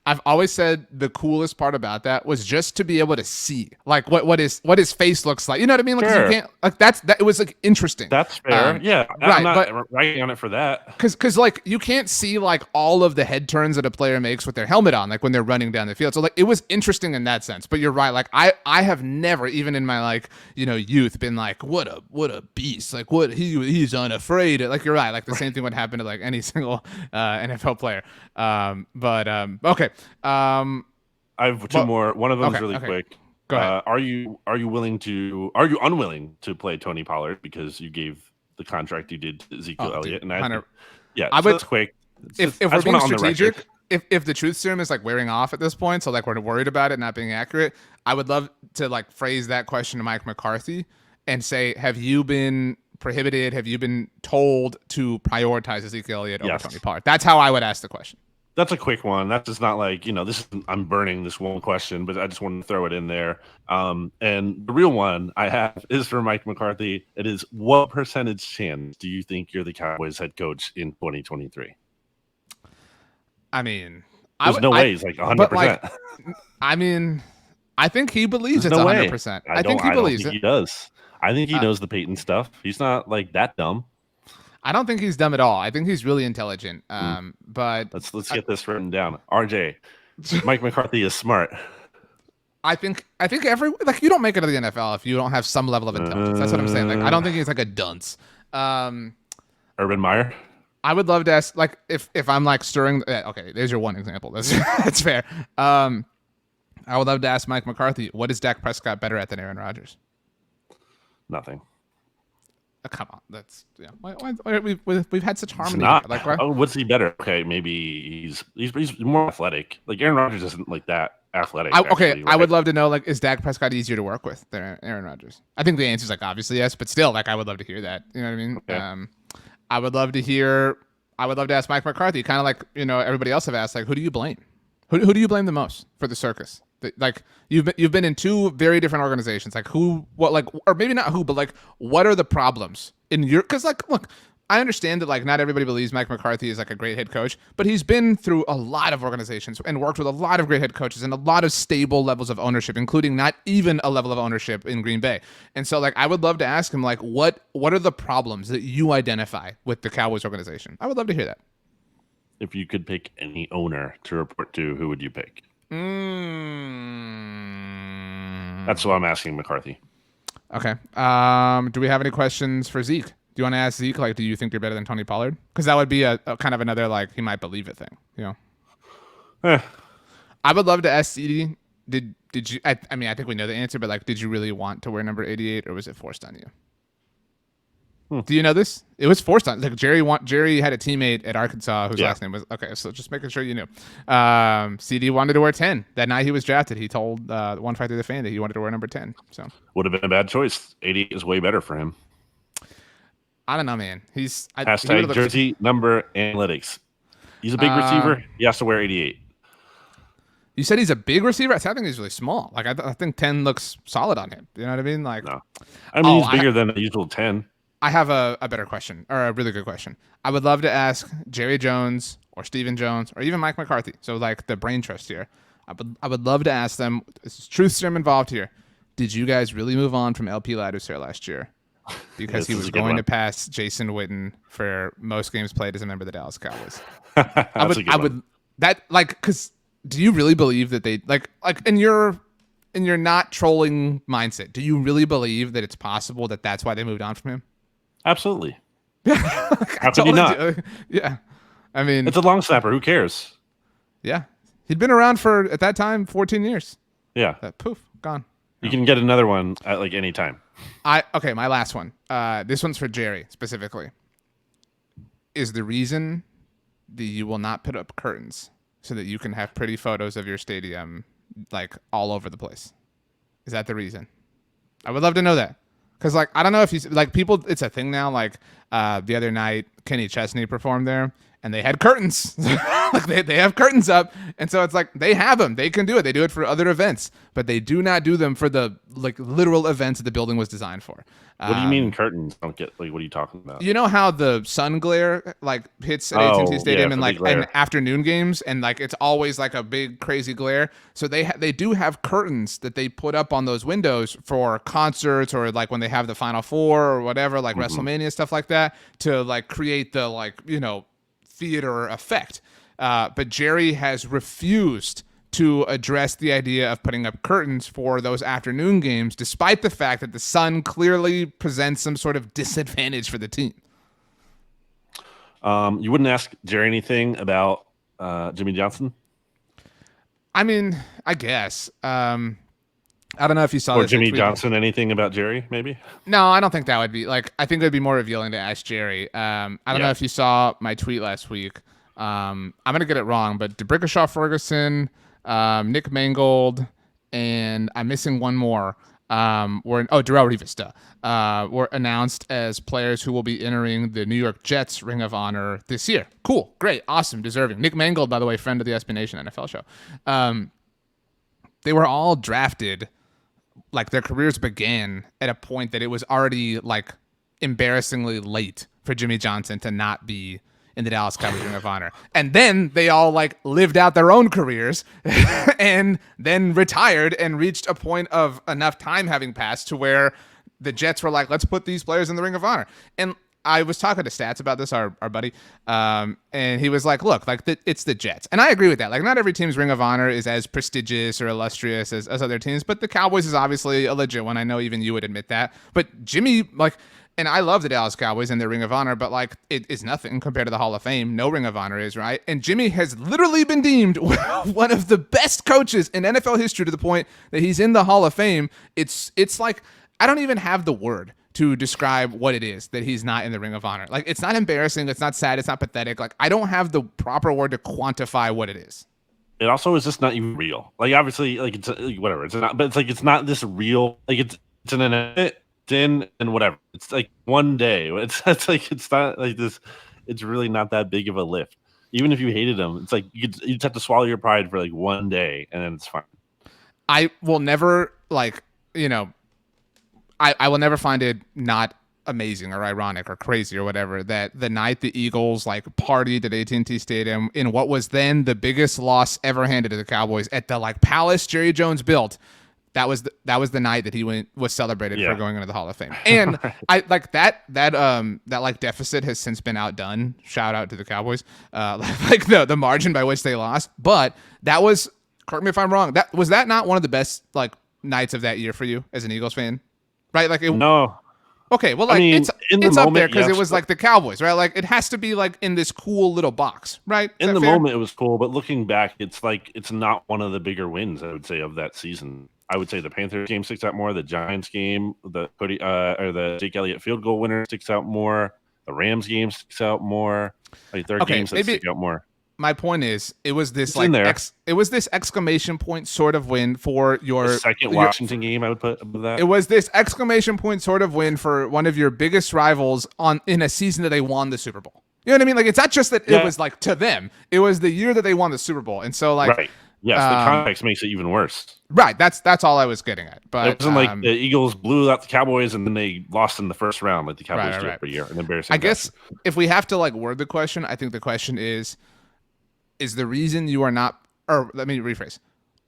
I've always said the coolest part about that was just to be able to see like what his face looks like. You know what I mean? Like, sure. You can't, like it was like interesting. That's fair. Yeah. Right. I'm not writing on it for that. Cause like you can't see like all of the head turns that a player makes with their helmet on, like when they're running down the field. So like it was interesting in that sense, but you're right. Like I have never, even in my like, you know, youth been like, what a beast. Like he's unafraid. Like you're right. Like the same thing would happen to like any single NFL player. Okay. I have two more. One of them is really quick. Go ahead. Are you unwilling to play Tony Pollard because you gave the contract you did to Ezekiel Elliott? And that's quick. If we're being strategic, if the truth serum is like wearing off at this point, so like we're worried about it not being accurate, I would love to like phrase that question to Mike McCarthy and say, have you been prohibited? Have you been told to prioritize Ezekiel Elliott over Tony Pollard? That's how I would ask the question. That's a quick one. That's just not like, this is, I'm burning this one question, but I just wanted to throw it in there. And the real one I have is for Mike McCarthy. It is, what percentage chance do you think you're the Cowboys head coach in 2023? I mean, There's no way he's like 100%. But like, I mean, I think he believes There's it's no 100%. I think he don't believes think it. he does. I think he knows the Peyton stuff. He's not like that dumb. I don't think he's dumb at all. I think he's really intelligent. But let's get this written down. RJ, Mike McCarthy is smart. I think you don't make it to the NFL if you don't have some level of intelligence. That's what I'm saying. Like, I don't think he's like a dunce. Urban Meyer. I would love to ask, like, if I'm like stirring. Okay, there's your one example. That's fair. I would love to ask Mike McCarthy, what is Dak Prescott better at than Aaron Rodgers? Nothing. Come on, that's Why we've had such harmony. Like, why? Oh, what's he better? Okay, maybe he's more athletic. Like Aaron Rodgers isn't like that athletic. Right? I would love to know, like, is Dak Prescott easier to work with than Aaron Rodgers? I think the answer is like obviously yes, but still, like, I would love to hear that. You know what I mean? Okay. I would love to ask Mike McCarthy, kind of like everybody else have asked, like, who do you blame? Who do you blame the most for the circus? Like, you've been in two very different organizations. Like, or maybe not who, but like, what are the problems in your? Because like, look, I understand that like not everybody believes Mike McCarthy is like a great head coach, but he's been through a lot of organizations and worked with a lot of great head coaches and a lot of stable levels of ownership, including not even a level of ownership in Green Bay. And so like, I would love to ask him, like, what are the problems that you identify with the Cowboys organization? I would love to hear that. If you could pick any owner to report to, who would you pick? That's what I'm asking McCarthy. Okay. Do we have any questions for Zeke? Do you want to ask Zeke, like, do you think you're better than Tony Pollard? Because that would be a kind of another, like, he might believe it thing, I would love to ask CD, did you, I mean, I think we know the answer, but like, did you really want to wear number 88 or was it forced on you? Do you know this? It was forced on. Like, Jerry had a teammate at Arkansas whose last name was so just making sure you knew. CD wanted to wear 10 that night he was drafted. He told One Fight Through the Fan that he wanted to wear number 10. So would have been a bad choice. 88 is way better for him. I don't know, man. Hashtag jersey number analytics. He's a big receiver. He has to wear 88. You said he's a big receiver? I think he's really small. Like, I think 10 looks solid on him. You know what I mean? Like, no. I mean, he's bigger than the usual 10. I have a better question, or a really good question. I would love to ask Jerry Jones or Stephen Jones or even Mike McCarthy. So like the brain trust here. I would love to ask them. This is truth serum involved here. Did you guys really move on from LP Ladouceur last year because he was going to pass Jason Witten for most games played as a member of the Dallas Cowboys? Because do you really believe that they like in your not trolling mindset? Do you really believe that it's possible that that's why they moved on from him? Absolutely. How could you not? Yeah. I mean, it's a long snapper. Who cares? Yeah. He'd been around for, at that time, 14 years. Yeah. Poof, gone. You can get another one at like any time. Okay, my last one. This one's for Jerry specifically. Is the reason that you will not put up curtains so that you can have pretty photos of your stadium like all over the place? Is that the reason? I would love to know that. Because, like, I don't know if you like people. It's a thing now. Like the other night, Kenny Chesney performed there, and they had curtains. Like they have curtains up, and so it's like they have them. They can do it. They do it for other events, but they do not do them for the like literal events that the building was designed for. What do you mean curtains? I don't get, like, what are you talking about? You know how the sun glare like hits at AT&T Stadium in like in afternoon games, and like it's always like a big crazy glare. So they do have curtains that they put up on those windows for concerts or like when they have the Final Four or whatever, like WrestleMania stuff like that, to like create the like theater effect. But Jerry has refused to address the idea of putting up curtains for those afternoon games, despite the fact that the sun clearly presents some sort of disadvantage for the team. You wouldn't ask Jerry anything about Jimmy Johnson? I mean, I guess. I don't know if you saw or Jimmy Johnson anything about Jerry, maybe? No, I don't think that would be like. I think it would be more revealing to ask Jerry. I don't know if you saw my tweet last week. I'm gonna get it wrong, but D'Brickashaw Ferguson, Nick Mangold, and I'm missing one more. Darrell Rivas, were announced as players who will be entering the New York Jets Ring of Honor this year. Cool, great, awesome, deserving. Nick Mangold, by the way, friend of the SB Nation NFL show. They were all drafted, like their careers began at a point that it was already like embarrassingly late for Jimmy Johnson to not be in the Dallas Cowboys Ring of Honor. And then they all like lived out their own careers and then retired and reached a point of enough time having passed to where the Jets were like, let's put these players in the Ring of Honor. And I was talking to Stats about this, our buddy, and he was like, look, like it's the Jets. And I agree with that. Like not every team's Ring of Honor is as prestigious or illustrious as other teams, but the Cowboys is obviously a legit one. I know even you would admit that. But Jimmy, like, and I love the Dallas Cowboys and their Ring of Honor, but like it is nothing compared to the Hall of Fame. No Ring of Honor is, right? And Jimmy has literally been deemed one of the best coaches in NFL history to the point that he's in the Hall of Fame. It's like, I don't even have the word to describe what it is that he's not in the Ring of Honor. Like, it's not embarrassing. It's not sad. It's not pathetic. Like, I don't have the proper word to quantify what it is. It also is just not even real. Like, obviously, like it's whatever. It's not, but it's like it's not this real. Like it's an event, and whatever. It's like one day. It's like it's not like this. It's really not that big of a lift. Even if you hated him, it's like you just have to swallow your pride for like one day, and then it's fine. I will never I will never find it not amazing or ironic or crazy or whatever that the night the Eagles like partied at AT&T Stadium in what was then the biggest loss ever handed to the Cowboys at the like palace Jerry Jones built. That was the night that he was celebrated for going into the Hall of Fame. And I like that like deficit has since been outdone. Shout out to the Cowboys. Like the margin by which they lost. But that was, correct me if I'm wrong, that was not one of the best like nights of that year for you as an Eagles fan? Right? Like no. Okay, well, like I mean, it's up there because it was like the Cowboys, right? Like it has to be like in this cool little box, right? In the moment, it was cool, but looking back, it's like it's not one of the bigger wins. I would say of that season. I would say the Panthers game sticks out more. The Giants game, the Jake Elliott field goal winner sticks out more. The Rams game sticks out more. Like there are games that stick out more. My point is, it was this it was this exclamation point sort of win for your second Washington game. I would put that. It was this exclamation point sort of win for one of your biggest rivals in a season that they won the Super Bowl. You know what I mean? Like it's not just that it was like to them. It was the year that they won the Super Bowl, and so like right. Yes, the context makes it even worse. Right. That's all I was getting at. But it wasn't like the Eagles blew out the Cowboys and then they lost in the first round like the Cowboys do every year. An embarrassing. I guess if we have to like word the question, I think the question is the reason you are not, or let me rephrase,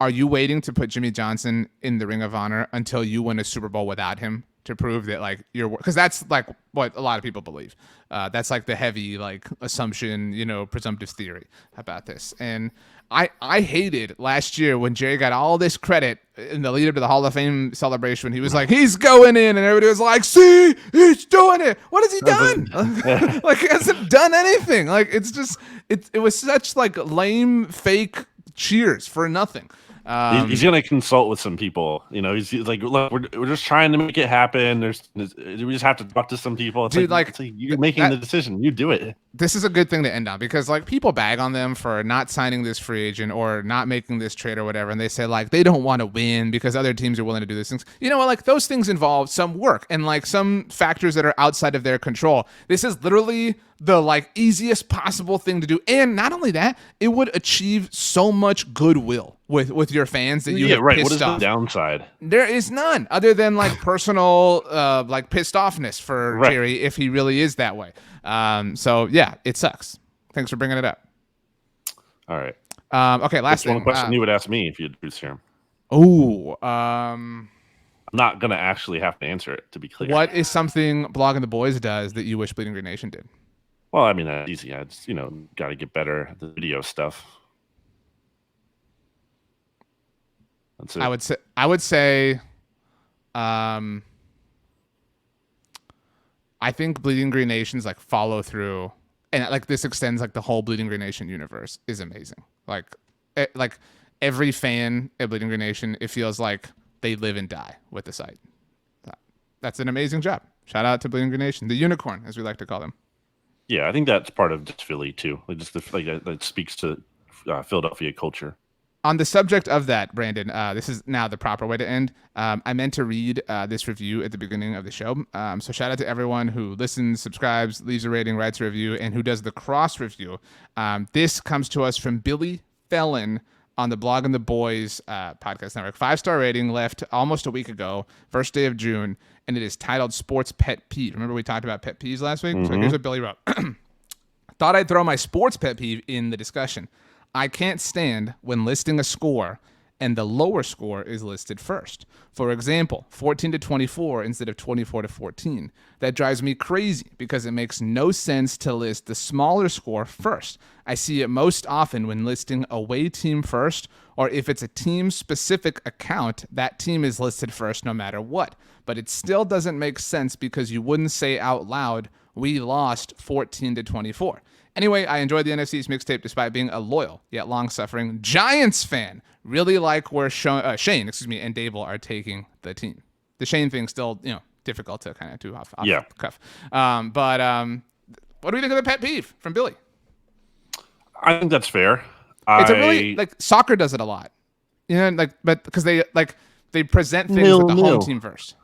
are you waiting to put Jimmy Johnson in the Ring of Honor until you win a Super Bowl without him to prove that like you're, because that's like what a lot of people believe. That's like the heavy like assumption, presumptive theory about this. And I hated last year when Jerry got all this credit in the lead up to the Hall of Fame celebration. He was like, he's going in, and everybody was like, see, he's doing it. What has he done? Like he hasn't done anything. Like it's just it was such like lame fake cheers for nothing. He's going to consult with some people. He's like, look, we're just trying to make it happen. We just have to talk to some people. It's dude, like you're making the decision. You do it. This is a good thing to end on because like people bag on them for not signing this free agent or not making this trade or whatever. And they say like they don't want to win because other teams are willing to do these things. You know what? Like those things involve some work and like some factors that are outside of their control. This is literally the like easiest possible thing to do. And not only that, it would achieve so much goodwill with your fans that you have pissed What is off. the downside? There is none other than like personal like pissed offness for Jerry if he really is that way. So yeah, it sucks. Thanks for bringing it up. All right. Okay, last thing. One question you would ask me if you had serum. Oh, I'm not gonna actually have to answer it, to be clear. What is something Blogging the Boys does that you wish Bleeding Green Nation did? Well, I mean, that's easy. I just, got to get better at the video stuff. That's it. I would say, I think Bleeding Green Nation's like follow through, and like this extends like the whole Bleeding Green Nation universe is amazing. Like every fan at Bleeding Green Nation, it feels like they live and die with the site. That's an amazing job. Shout out to Bleeding Green Nation, the unicorn, as we like to call them. Yeah, I think that's part of just Philly too. Like just that speaks to Philadelphia culture. On the subject of that, Brandon, this is now the proper way to end. I meant to read this review at the beginning of the show. So shout out to everyone who listens, subscribes, leaves a rating, writes a review, and who does the cross review. This comes to us from Billy Felon on the Blog and the Boys podcast network. 5-star rating, left almost a week ago, first day of June, and it is titled Sports Pet Peeve. Remember we talked about pet peeves last week? So here's what Billy wrote. Thought I'd throw my sports pet peeve in the discussion. I can't stand when listing a score and the lower score is listed first. For example, 14 to 24 instead of 24 to 14. That drives me crazy because it makes no sense to list the smaller score first. I see it most often when listing away team first, or if it's a team-specific account, that team is listed first no matter what. But it still doesn't make sense because you wouldn't say out loud, we lost 14 to 24. Anyway, I enjoyed the NFC East Mixtape despite being a loyal yet long-suffering Giants fan. Really like where Shane, and Dable are taking the team. The Shane thing still, difficult to kind of do off the cuff. But what do we think of the pet peeve from Billy? I think that's fair. It's a really soccer does it a lot, but because they present things with the home team first.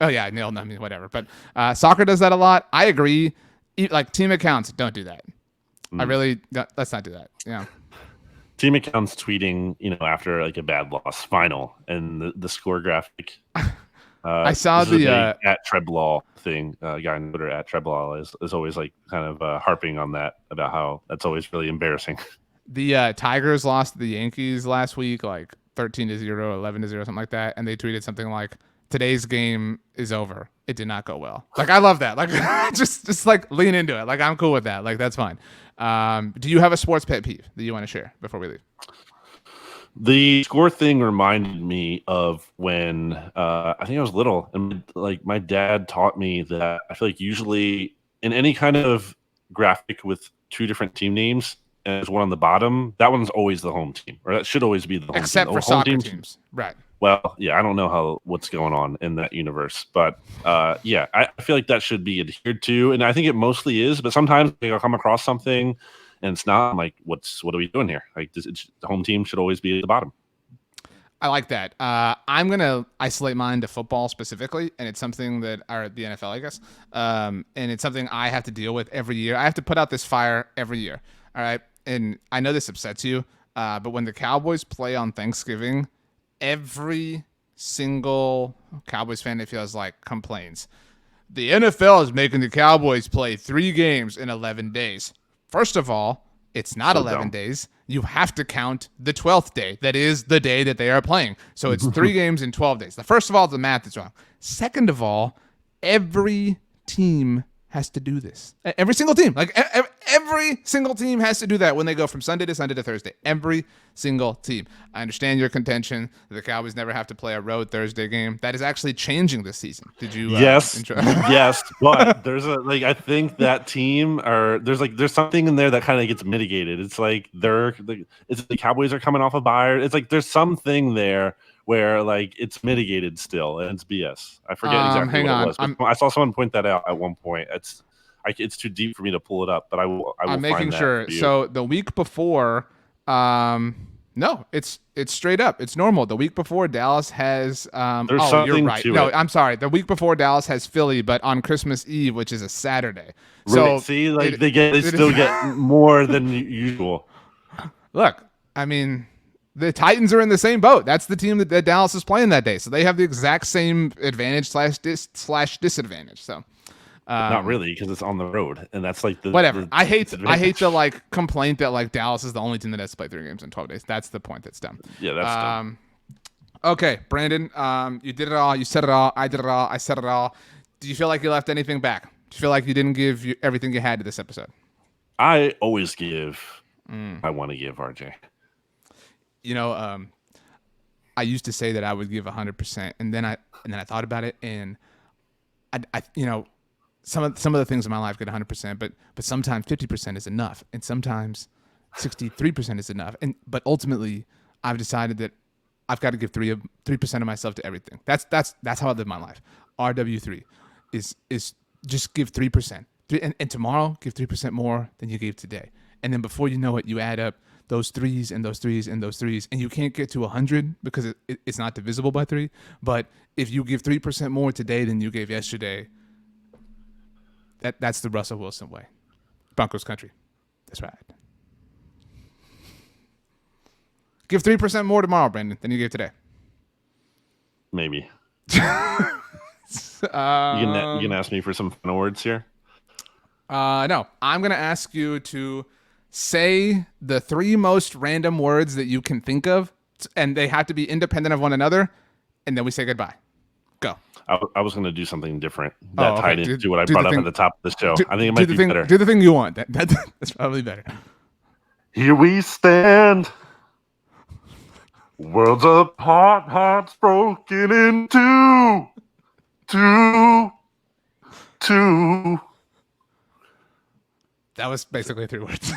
Oh yeah, nil. I mean, whatever. But soccer does that a lot. I agree. Team accounts, don't do that. Let's not do that. Yeah. Team accounts tweeting, after a bad loss final and the score graphic. I saw the at Treblaw thing. Guy on Twitter at Treblaw is always harping on that about how that's always really embarrassing. The Tigers lost to the Yankees last week, 13-0, 11-0, something like that, and they tweeted something like, "Today's game is over. It did not go well." I love that. Just lean into it. I'm cool with that. That's fine. Do you have a sports pet peeve that you want to share before we leave? The score thing reminded me of when I think I was little, and my dad taught me that I feel like usually in any kind of graphic with two different team names and there's one on the bottom, that one's always the home team, or that should always be the home team. Except for soccer teams, right? Well, yeah, I don't know what's going on in that universe, but I feel like that should be adhered to, and I think it mostly is. But sometimes I'll come across something, and it's not. I'm like, what are we doing here? The home team should always be at the bottom. I like that. I'm gonna isolate mine to football specifically, and it's something that the NFL, I guess, and it's something I have to deal with every year. I have to put out this fire every year. All right, and I know this upsets you, but when the Cowboys play on Thanksgiving, every single Cowboys fan, it feels like, complains. The NFL is making the Cowboys play 3 games in 11 days. First of all, it's not 11 days. You have to count the 12th day. That is the day that they are playing. So it's 3 games in 12 days. First of all, the math is wrong. Second of all, every team has to do this. Every single team. Every single team has to do that when they go from Sunday to Sunday to Thursday. Every single team. I understand your contention that the Cowboys never have to play a road Thursday game. That is actually changing this season. Did you? Yes, yes. But there's I think that team there's something in there that kind of gets mitigated. It's the Cowboys are coming off a bye. It's there's something there where it's mitigated still, and it's BS. I forget exactly what it was. I saw someone point that out at one point. It's too deep for me to pull it up, but I will. I'm making sure. So the week before, no, it's straight up. It's normal. The week before, Dallas has. There's something you're right. to No, it. I'm sorry. The week before, Dallas has Philly, but on Christmas Eve, which is a Saturday. Right. So see, they still get more than usual. Look, I mean, the Titans are in the same boat. That's the team that Dallas is playing that day. So they have the exact same advantage slash disadvantage. So not really, because it's on the road, and that's whatever. I hate the complaint that Dallas is the only team that has to play 3 games in 12 days. That's the point that's dumb. Yeah, that's dumb. Okay, Brandon, you did it all. You said it all. I did it all. I said it all. Do you feel like you left anything back? Do you feel like you didn't give everything you had to this episode? I always give. I want to give, RJ. I used to say that I would give 100%, and then I thought about it, and I some of the things in my life get 100%, but sometimes 50% is enough, and sometimes 63% is enough, but ultimately I've decided that I've got to give 3% of myself to everything. That's how I live my life. RW3 is just give 3%, and tomorrow give 3% more than you gave today, and then before you know it, you add up those threes and those threes and those threes, and you can't get to 100 because it's not divisible by 3. But if you give 3% more today than you gave yesterday, that's the Russell Wilson way. Broncos country. That's right. Give 3% more tomorrow, Brandon, than you gave today. Maybe. You can ask me for some final words here. No, I'm gonna ask you to say the 3 most random words that you can think of, and they have to be independent of one another, and then we say goodbye. Go. I was going to do something different that tied into what I do brought the up thing- at the top of the show. I think it do might the be thing, better. Do the thing you want. That's probably better. Here we stand, worlds apart, hearts broken in two. That was basically 3 words.